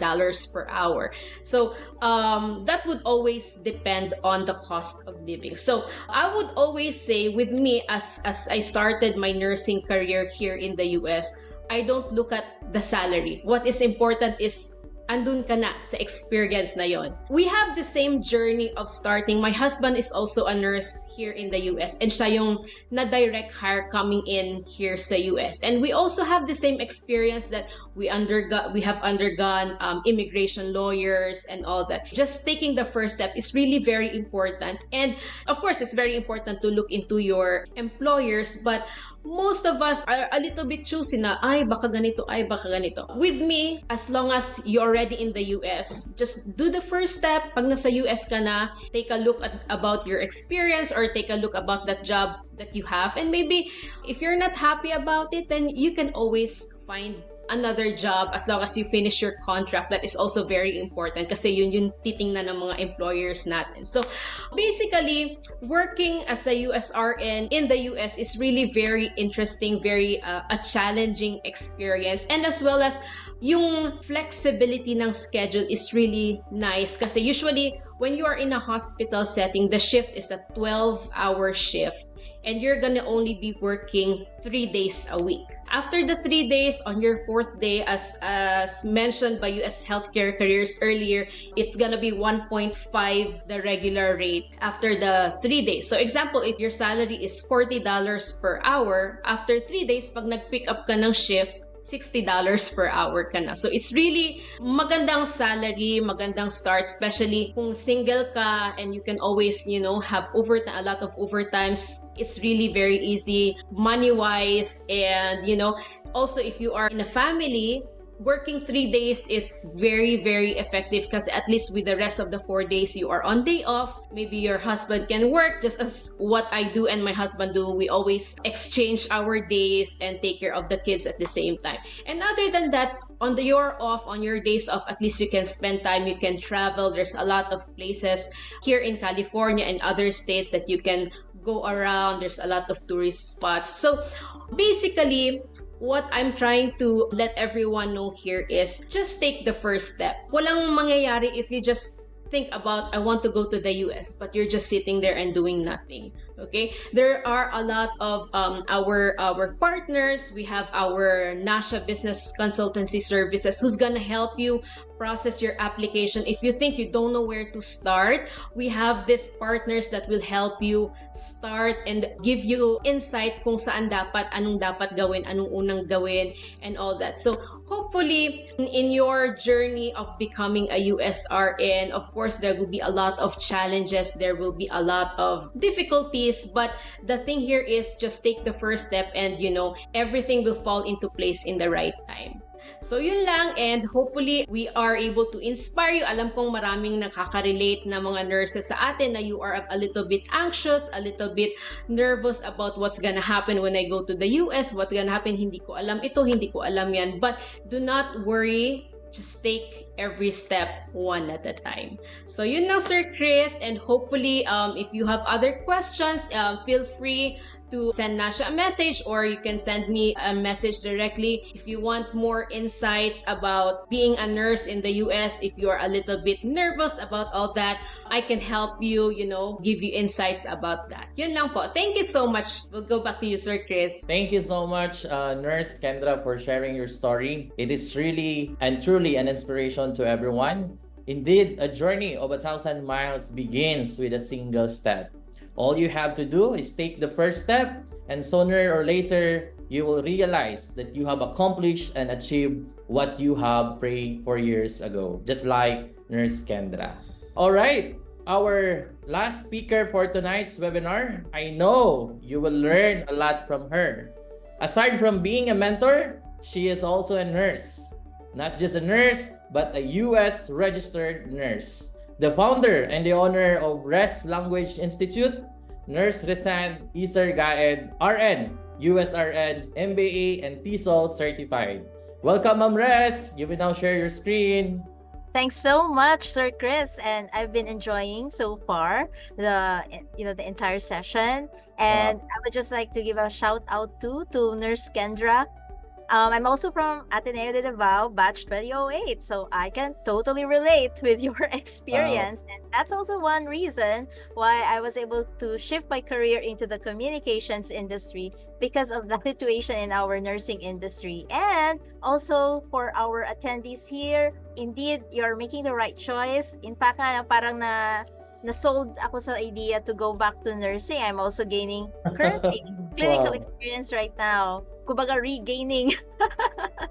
per hour. So that would always depend on the cost of living. So I would always say with me, as I started my nursing career here in the US, I don't look at the salary. What is important is andun ka na sa experience na yon. We have the same journey of starting. My husband is also a nurse here in the US, and siya yung na-direct hire coming in here sa US. And we also have the same experience that we have undergone immigration lawyers and all that. Just taking the first step is really very important. And of course, it's very important to look into your employers, but most of us are a little bit choosy na, ay, baka ganito, ay, baka ganito. With me, as long as you're already in the US, just do the first step. Pag nasa US ka na, take a look about your experience or take a look about that job that you have. And maybe if you're not happy about it, then you can always find another job as long as you finish your contract. That is also very important kasi yun yung titingnan ng mga employers natin. So basically, working as a USRN in the US is really very interesting, very a challenging experience, and as well as yung flexibility ng schedule is really nice kasi usually when you are in a hospital setting, the shift is a 12-hour shift and you're gonna only be working 3 days a week. After the 3 days, on your 4th day, as mentioned by US Healthcare Careers earlier, it's gonna be 1.5 the regular rate after the 3 days. So example, if your salary is $40 per hour, after 3 days, pag nag-pick up ka ng shift, $60 per hour ka na. So it's really magandang salary, magandang start, especially kung single ka and you can always, have overtime, a lot of overtimes. It's really very easy money-wise, and, also if you are in a family, working 3 days is very, very effective because at least with the rest of the 4 days, you are on day off. Maybe your husband can work just as what I do and my husband do. We always exchange our days and take care of the kids at the same time. And other than that, on your days off, at least you can spend time, you can travel. There's a lot of places here in California and other states that you can go around. There's a lot of tourist spots. So basically, what I'm trying to let everyone know here is just take the first step. Walang mangyayari if you just think about, I want to go to the US, but you're just sitting there and doing nothing. Okay, there are a lot of our partners. We have our NASHA Business Consultancy Services who's gonna help you process your application. If you think you don't know where to start, we have these partners that will help you start and give you insights kung saan dapat, anong dapat gawin, anong unang gawin, and all that. So hopefully, in your journey of becoming a USRN, of course, there will be a lot of challenges, there will be a lot of difficulties, but the thing here is just take the first step and, everything will fall into place in the right time. So yun lang, and hopefully we are able to inspire you. Alam kong maraming nakaka-relate na mga nurses sa atin na you are a little bit anxious, a little bit nervous about what's gonna happen when I go to the US, what's gonna happen, hindi ko alam ito, hindi ko alam yan. But do not worry, just take every step one at a time. So yun lang, Sir Chris, and hopefully if you have other questions, feel free to send Nasha a message, or you can send me a message directly. If you want more insights about being a nurse in the US, if you are a little bit nervous about all that, I can help you, give you insights about that. Yun lang po. Thank you so much. We'll go back to you, Sir Chris. Thank you so much, Nurse Kendra, for sharing your story. It is really and truly an inspiration to everyone. Indeed, a journey of 1,000 miles begins with a single step. All you have to do is take the first step, and sooner or later, you will realize that you have accomplished and achieved what you have prayed for years ago, just like Nurse Kendra. All right, our last speaker for tonight's webinar, I know you will learn a lot from her. Aside from being a mentor, she is also a nurse. Not just a nurse, but a US registered nurse. The founder and the owner of Rest Language Institute, Nurse Resan Iser Gaed, RN, USRN, MBA, and TESOL certified. Welcome, Ma'am Res. You will now share your screen. Thanks so much, Sir Chris, and I've been enjoying so far the entire session. And I would just like to give a shout out to Nurse Kendra. I'm also from Ateneo de Davao, batch 2008, so I can totally relate with your experience. And that's also one reason why I was able to shift my career into the communications industry, because of the situation in our nursing industry. And also for our attendees here, indeed, you're making the right choice. In fact, parang na-sold ako sa idea to go back to nursing. I'm also gaining currently clinical experience right now. Kumbaga, regaining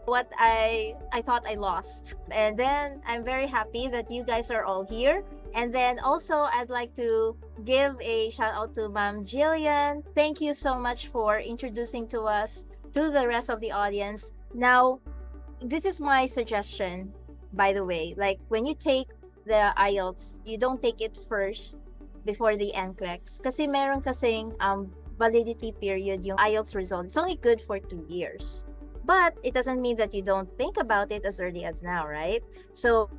what I thought I lost. And then I'm very happy that you guys are all here. And then also, I'd like to give a shout out to Ma'am Jillian. Thank you so much for introducing to us, to the rest of the audience. Now, this is my suggestion, by the way. Like, when you take the IELTS, you don't take it first before the NCLEX. Kasi meron kasing validity period yung IELTS result. It's only good for 2 years. But it doesn't mean that you don't think about it as early as now, right? So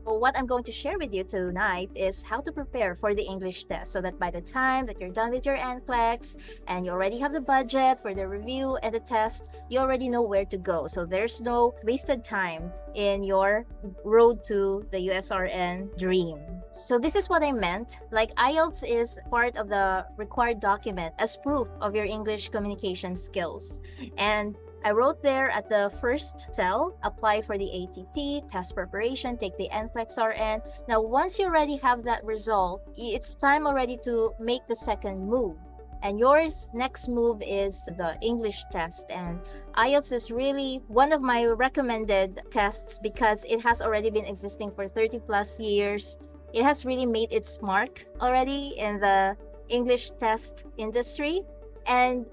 what I'm going to share with you tonight is how to prepare for the English test so that by the time that you're done with your NCLEX and you already have the budget for the review and the test, you already know where to go. So there's no wasted time in your road to the USRN dream. So this is what I meant. Like, IELTS is part of the required document as proof of your English communication skills. And I wrote there at the first cell, apply for the ATT, test preparation, take the NCLEX RN. Now, once you already have that result, it's time already to make the second move. And yours next move is the English test. And IELTS is really one of my recommended tests because it has already been existing for 30 plus years. It has really made its mark already in the English test industry. And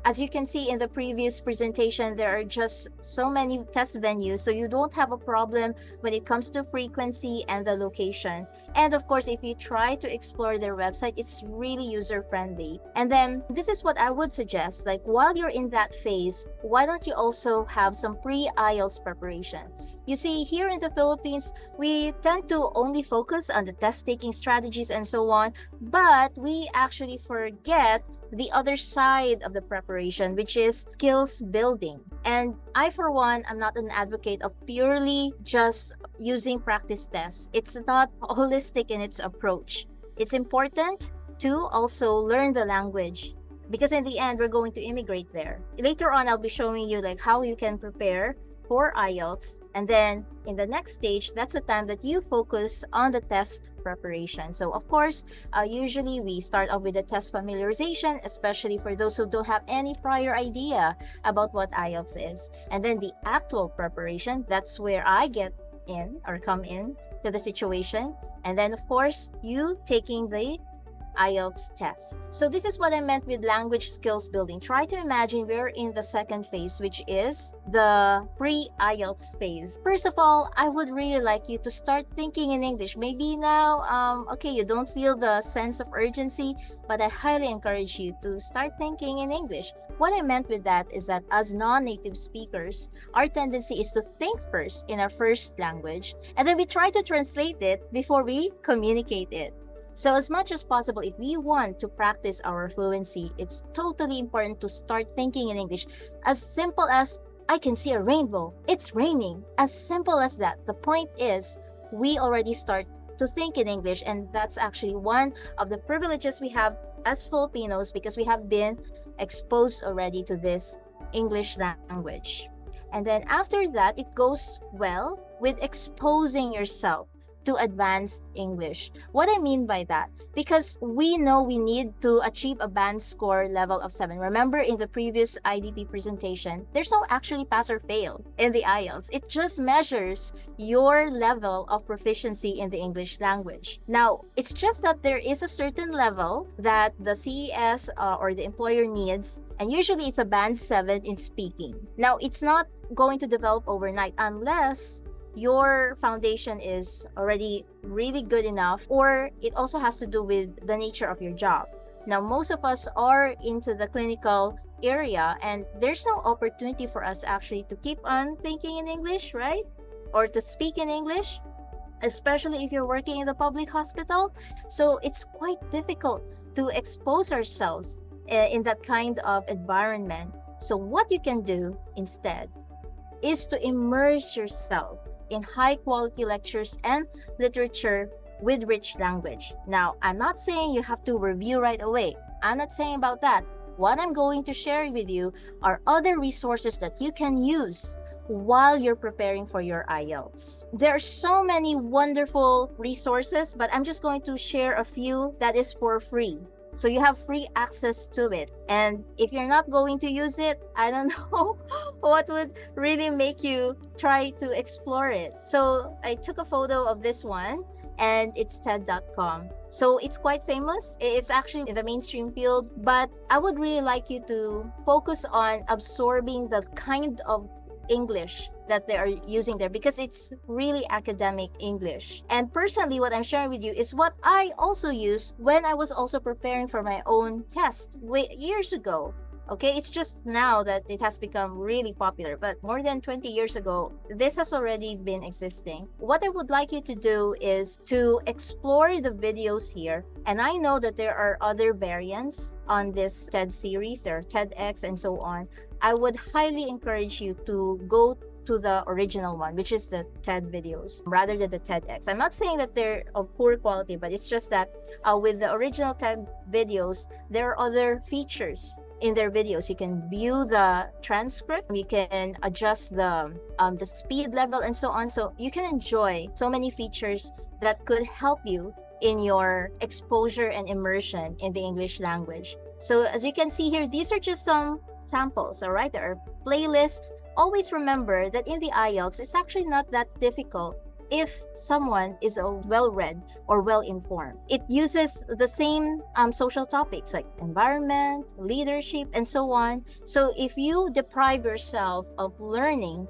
as you can see in the previous presentation, there are just so many test venues, so you don't have a problem when it comes to frequency and the location. And of course, if you try to explore their website, it's really user-friendly. And then this is what I would suggest, like while you're in that phase, why don't you also have some pre-IELTS preparation? You see, here in the Philippines, we tend to only focus on the test-taking strategies and so on, but we actually forget the other side of the preparation, which is skills building. And I, for one, am not an advocate of purely just using practice tests. It's not holistic in its approach. It's important to also learn the language because in the end, we're going to immigrate there. Later on, I'll be showing you like how you can prepare for IELTS. And then in the next stage, that's the time that you focus on the test preparation. So of course, usually we start off with the test familiarization, especially for those who don't have any prior idea about what IELTS is. And then the actual preparation, that's where I get in or come in to the situation. And then of course, you taking the IELTS test. So this is what I meant with language skills building. Try to imagine we're in the second phase, which is the pre-IELTS phase. First of all, I would really like you to start thinking in English. Maybe now, okay, you don't feel the sense of urgency, but I highly encourage you to start thinking in English. What I meant with that is that as non-native speakers, our tendency is to think first in our first language, and then we try to translate it before we communicate it. So as much as possible, if we want to practice our fluency, it's totally important to start thinking in English. As simple as, I can see a rainbow, it's raining. As simple as that. The point is, we already start to think in English, and that's actually one of the privileges we have as Filipinos because we have been exposed already to this English language. And then after that, it goes well with exposing yourself to advanced English. What I mean by that, because we know we need to achieve a band score level of 7. Remember in the previous IDP presentation, there's no actually pass or fail in the IELTS. It just measures your level of proficiency in the English language. Now, it's just that there is a certain level that the CES or the employer needs, and usually it's a band 7 in speaking. Now, it's not going to develop overnight unless your foundation is already really good enough, or it also has to do with the nature of your job. Now, most of us are into the clinical area, and there's no opportunity for us actually to keep on thinking in English, right? Or to speak in English, especially if you're working in the public hospital. So it's quite difficult to expose ourselves in that kind of environment. So what you can do instead is to immerse yourself in high quality lectures and literature with rich language. Now, I'm not saying you have to review right away. I'm not saying about that. What I'm going to share with you are other resources that you can use while you're preparing for your IELTS. There are so many wonderful resources, but I'm just going to share a few that is for free. So you have free access to it. And if you're not going to use it, I don't know what would really make you try to explore it. So I took a photo of this one, and it's TED.com. So it's quite famous. It's actually in the mainstream field, but I would really like you to focus on absorbing the kind of English that they are using there because it's really academic English. And personally, what I'm sharing with you is what I also used when I was also preparing for my own test years ago. Okay, it's just now that it has become really popular, but more than 20 years ago, this has already been existing. What I would like you to do is to explore the videos here. And I know that there are other variants on this TED series, there are TEDx and so on. I would highly encourage you to go to the original one, which is the TED videos, rather than the TEDx. I'm not saying that they're of poor quality, but it's just that with the original TED videos, there are other features in their videos. You can view the transcript, you can adjust the speed level and so on. So you can enjoy so many features that could help you in your exposure and immersion in the English language. So as you can see here, these are just some samples, all right? There are playlists. Always remember that in the IELTS, it's actually not that difficult if someone is well-read or well-informed. It uses the same social topics like environment, leadership, and so on. So if you deprive yourself of learning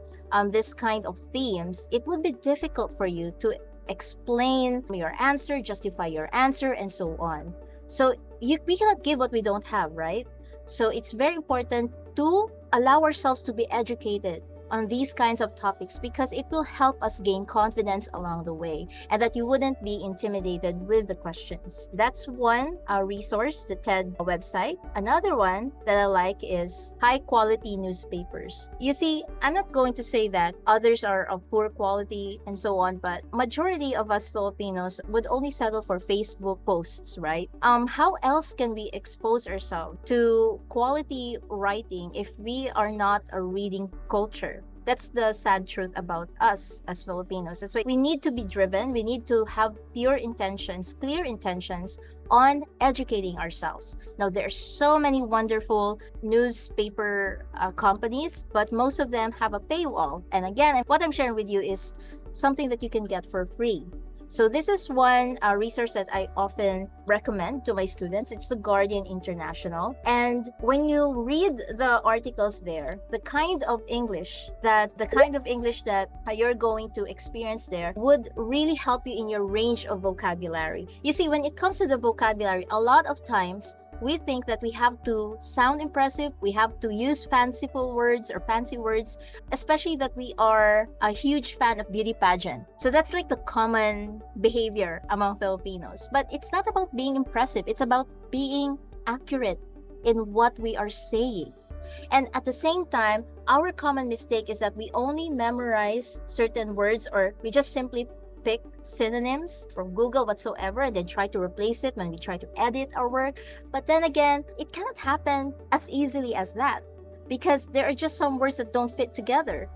this kind of themes, it would be difficult for you to explain your answer, justify your answer, and so on. So we cannot give what we don't have, right? So it's very important to allow ourselves to be educated on these kinds of topics, because it will help us gain confidence along the way, and that you wouldn't be intimidated with the questions. That's one resource, the TED website. Another one that I like is high quality newspapers. You see, I'm not going to say that others are of poor quality and so on, but majority of us Filipinos would only settle for Facebook posts, right? How else can we expose ourselves to quality writing if we are not a reading culture? That's the sad truth about us as Filipinos. That's why we need to be driven. We need to have pure intentions, clear intentions on educating ourselves. Now, there's so many wonderful newspaper companies, but most of them have a paywall. And again, what I'm sharing with you is something that you can get for free. So this is one resource that I often recommend to my students. It's the Guardian International. And when you read the articles there, the kind of English that you're going to experience there would really help you in your range of vocabulary. You see, when it comes to the vocabulary, a lot of times we think that we have to sound impressive, we have to use fanciful words or fancy words, especially that we are a huge fan of beauty pageant. So that's like the common behavior among Filipinos. But it's not about being impressive, it's about being accurate in what we are saying. And at the same time, our common mistake is that we only memorize certain words, or we just simply pick synonyms from Google whatsoever and then try to replace it when we try to edit our work. But then again, it cannot happen as easily as that, because there are just some words that don't fit together.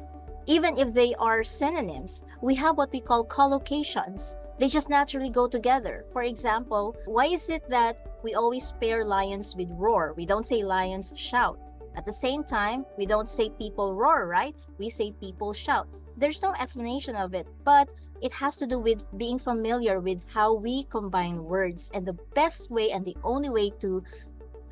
Even if they are synonyms, we have what we call collocations. They just naturally go together. For example, why is it that we always pair lions with roar? We don't say lions shout. At the same time, we don't say people roar, right? We say people shout. There's no explanation of it, but it has to do with being familiar with how we combine words. And the best way and the only way to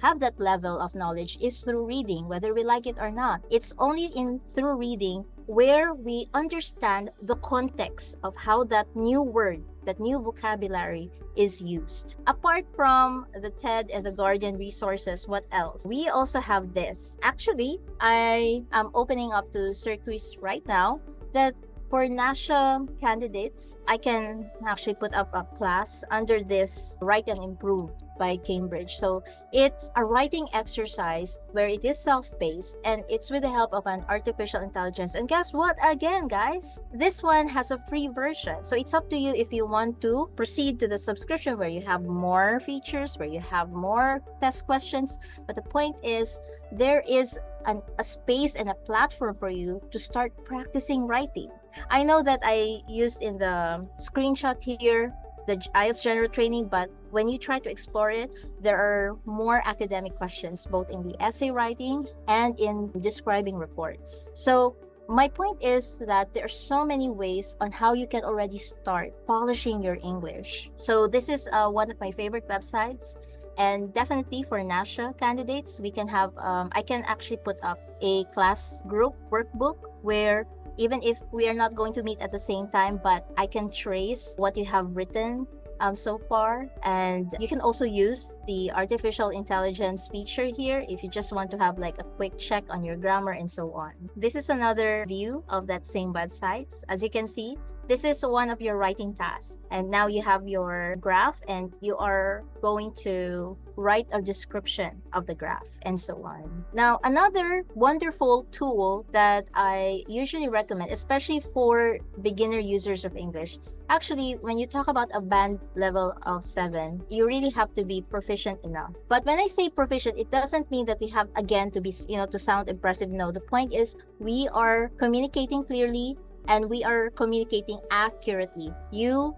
have that level of knowledge is through reading, whether we like it or not. It's only through reading where we understand the context of how that new word, that new vocabulary is used. Apart from the TED and the Guardian resources, what else? We also have this. Actually, I am opening up to Sir Chris right now that for NASHA candidates, I can actually put up a class under this Write and Improve by Cambridge. So it's a writing exercise where it is self-paced and it's with the help of an artificial intelligence. And guess what? Again, guys, this one has a free version. So it's up to you if you want to proceed to the subscription where you have more features, where you have more test questions. But the point is, there is a space and a platform for you to start practicing writing. I know that I used in the screenshot here the IELTS general training, but when you try to explore it, there are more academic questions, both in the essay writing and in describing reports. So my point is that there are so many ways on how you can already start polishing your English. So this is one of my favorite websites. And definitely for NASHA candidates, we can have, I can actually put up a class group workbook where even if we are not going to meet at the same time, but I can trace what you have written so far. And you can also use the artificial intelligence feature here if you just want to have like a quick check on your grammar and so on. This is another view of that same website. As you can see, this is one of your writing tasks. And now you have your graph and you are going to write a description of the graph and so on. Now, another wonderful tool that I usually recommend, especially for beginner users of English, actually, when you talk about a band level of 7, you really have to be proficient enough. But when I say proficient, it doesn't mean that we have, again, to be, to sound impressive. No, the point is we are communicating clearly and we are communicating accurately. You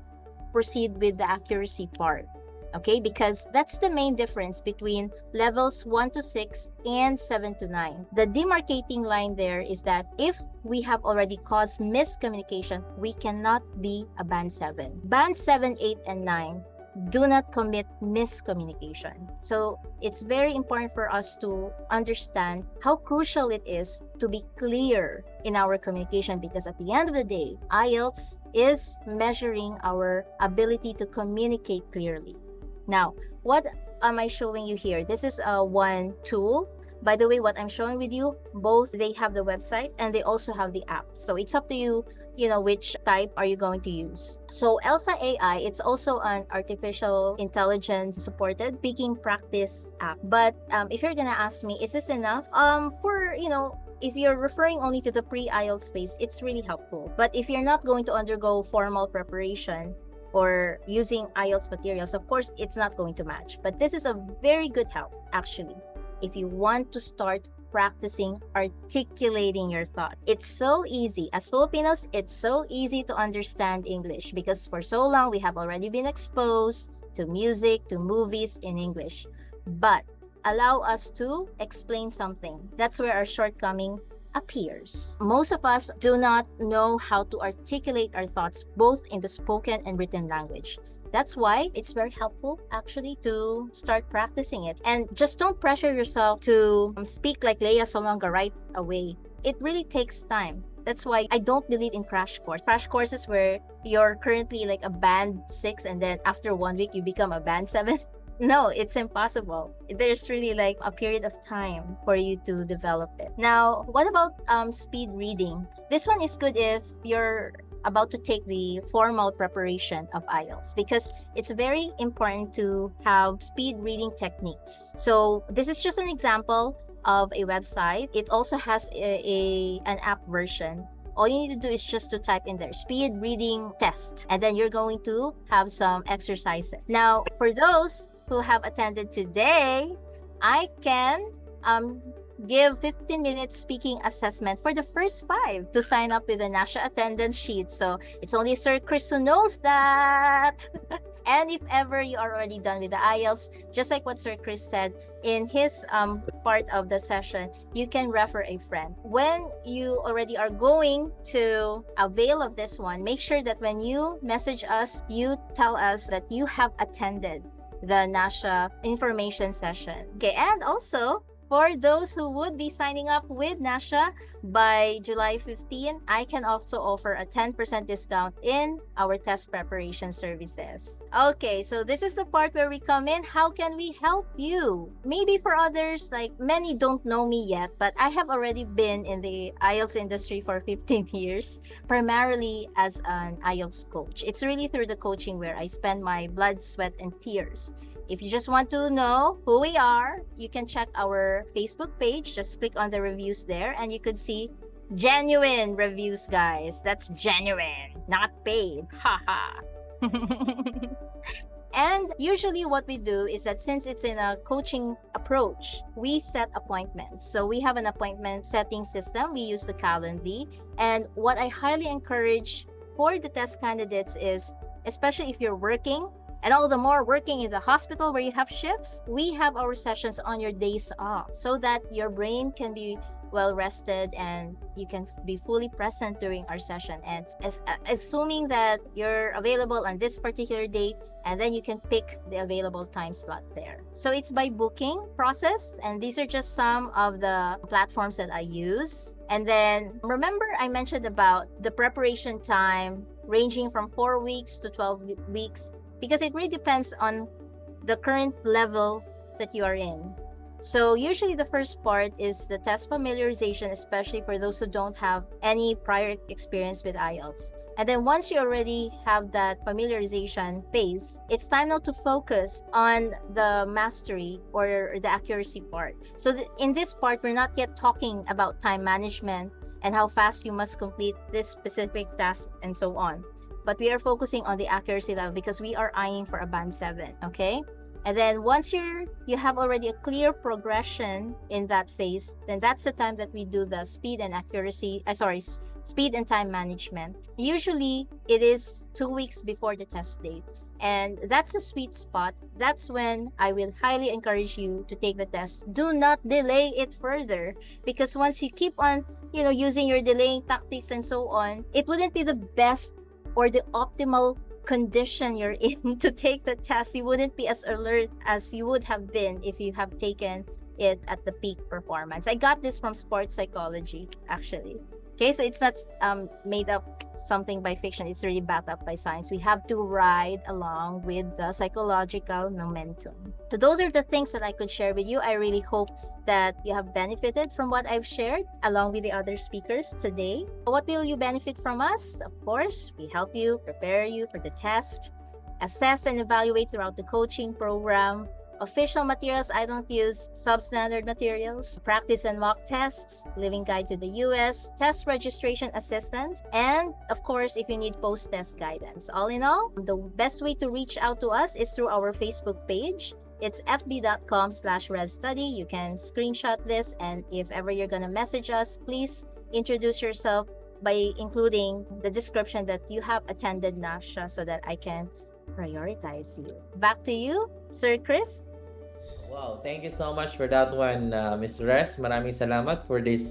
proceed with the accuracy part. Okay, because that's the main difference between levels 1 to 6 and 7 to 9. The demarcating line there is that if we have already caused miscommunication, we cannot be a band 7. Band 7, 8, and 9 do not commit miscommunication. So it's very important for us to understand how crucial it is to be clear in our communication, because at the end of the day, IELTS is measuring our ability to communicate clearly. Now, what am I showing you here? This is one tool. By the way, what I'm showing with you, both they have the website and they also have the app. So it's up to you, which type are you going to use. So Elsa AI, it's also an artificial intelligence supported speaking practice app. But if you're gonna ask me, is this enough? If you're referring only to the pre-IELTS space, it's really helpful. But if you're not going to undergo formal preparation, or using IELTS materials, of course, it's not going to match. But this is a very good help, actually, if you want to start practicing articulating your thought. It's so easy. As Filipinos, it's so easy to understand English because for so long, we have already been exposed to music, to movies in English. But allow us to explain something. That's where our shortcoming appears. Most of us do not know how to articulate our thoughts both in the spoken and written language. That's why it's very helpful actually to start practicing it. And just don't pressure yourself to speak like Lea Salonga right away. It really takes time. That's why I don't believe in crash course. Crash courses where you're currently like a band 6 and then after 1 week you become a band 7. No, it's impossible. There's really like a period of time for you to develop it. Now, what about speed reading? This one is good if you're about to take the formal preparation of IELTS because it's very important to have speed reading techniques. So this is just an example of a website. It also has an app version. All you need to do is just to type in there speed reading test, and then you're going to have some exercises. Now, for those who have attended today, I can give 15 minutes speaking assessment for the first 5 to sign up with the NASHA attendance sheet. So it's only Sir Chris who knows that. And if ever you are already done with the IELTS, just like what Sir Chris said in his part of the session, you can refer a friend. When you already are going to avail of this one, make sure that when you message us, you tell us that you have attended the NASHA information session. Okay, and also for those who would be signing up with NASHA by July 15, I can also offer a 10% discount in our test preparation services. Okay, so this is the part where we come in. How can we help you? Maybe for others, like many don't know me yet, but I have already been in the IELTS industry for 15 years, primarily as an IELTS coach. It's really through the coaching where I spend my blood, sweat, and tears. If you just want to know who we are, you can check our Facebook page. Just click on the reviews there and you could see genuine reviews, guys. That's genuine, not paid. Haha. And usually what we do is that since it's in a coaching approach, we set appointments. So we have an appointment setting system. We use the Calendly. And what I highly encourage for the test candidates is, especially if you're working, and all the more working in the hospital where you have shifts, we have our sessions on your days off so that your brain can be well rested and you can be fully present during our session. And assuming that you're available on this particular date, and then you can pick the available time slot there. So it's by booking process, and these are just some of the platforms that I use. And then remember I mentioned about the preparation time ranging from 4 weeks to 12 weeks. because it really depends on the current level that you are in. So usually the first part is the test familiarization, especially for those who don't have any prior experience with IELTS. And then once you already have that familiarization phase, it's time now to focus on the mastery or the accuracy part. So in this part, we're not yet talking about time management and how fast you must complete this specific task and so on. But we are focusing on the accuracy level because we are eyeing for a band 7, okay? And then once you have already a clear progression in that phase, then that's the time that we do the speed and speed and time management. Usually it is 2 weeks before the test date. And that's the sweet spot. That's when I will highly encourage you to take the test. Do not delay it further, because once you keep on, using your delaying tactics and so on, it wouldn't be the best or the optimal condition you're in to take the test. You wouldn't be as alert as you would have been if you have taken it at the peak performance. I got this from sports psychology, actually. Okay, so it's not made up something by fiction. It's really backed up by science. We have to ride along with the psychological momentum. So those are the things that I could share with you. I really hope that you have benefited from what I've shared along with the other speakers today. What will you benefit from us? Of course, we help you, prepare you for the test, assess and evaluate throughout the coaching program. Official materials, I don't use substandard materials. Practice and mock tests, living guide to the US, test registration assistance, and of course, if you need post-test guidance. All in all, the best way to reach out to us is through our Facebook page. It's fb.com/resstudy. You can screenshot this, and if ever you're gonna message us, please introduce yourself by including the description that you have attended NAFSHA so that I can prioritize you. Back to you, Sir Chris. Wow, thank you so much for that one, Ms. Res. Maraming salamat for this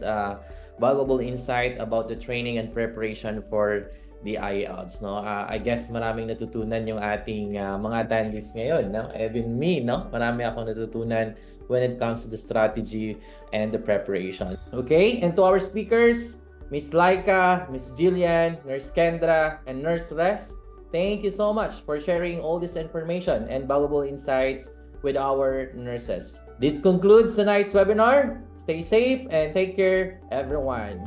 valuable insight about the training and preparation for the IELTS. No? I guess maraming natutunan yung ating mga attendees ngayon. No? Even me, no? Marami akong natutunan when it comes to the strategy and the preparation. Okay, and to our speakers, Ms. Laika, Ms. Jillian, Nurse Kendra, and Nurse Res, thank you so much for sharing all this information and valuable insights with our nurses. This concludes tonight's webinar. Stay safe and take care, everyone.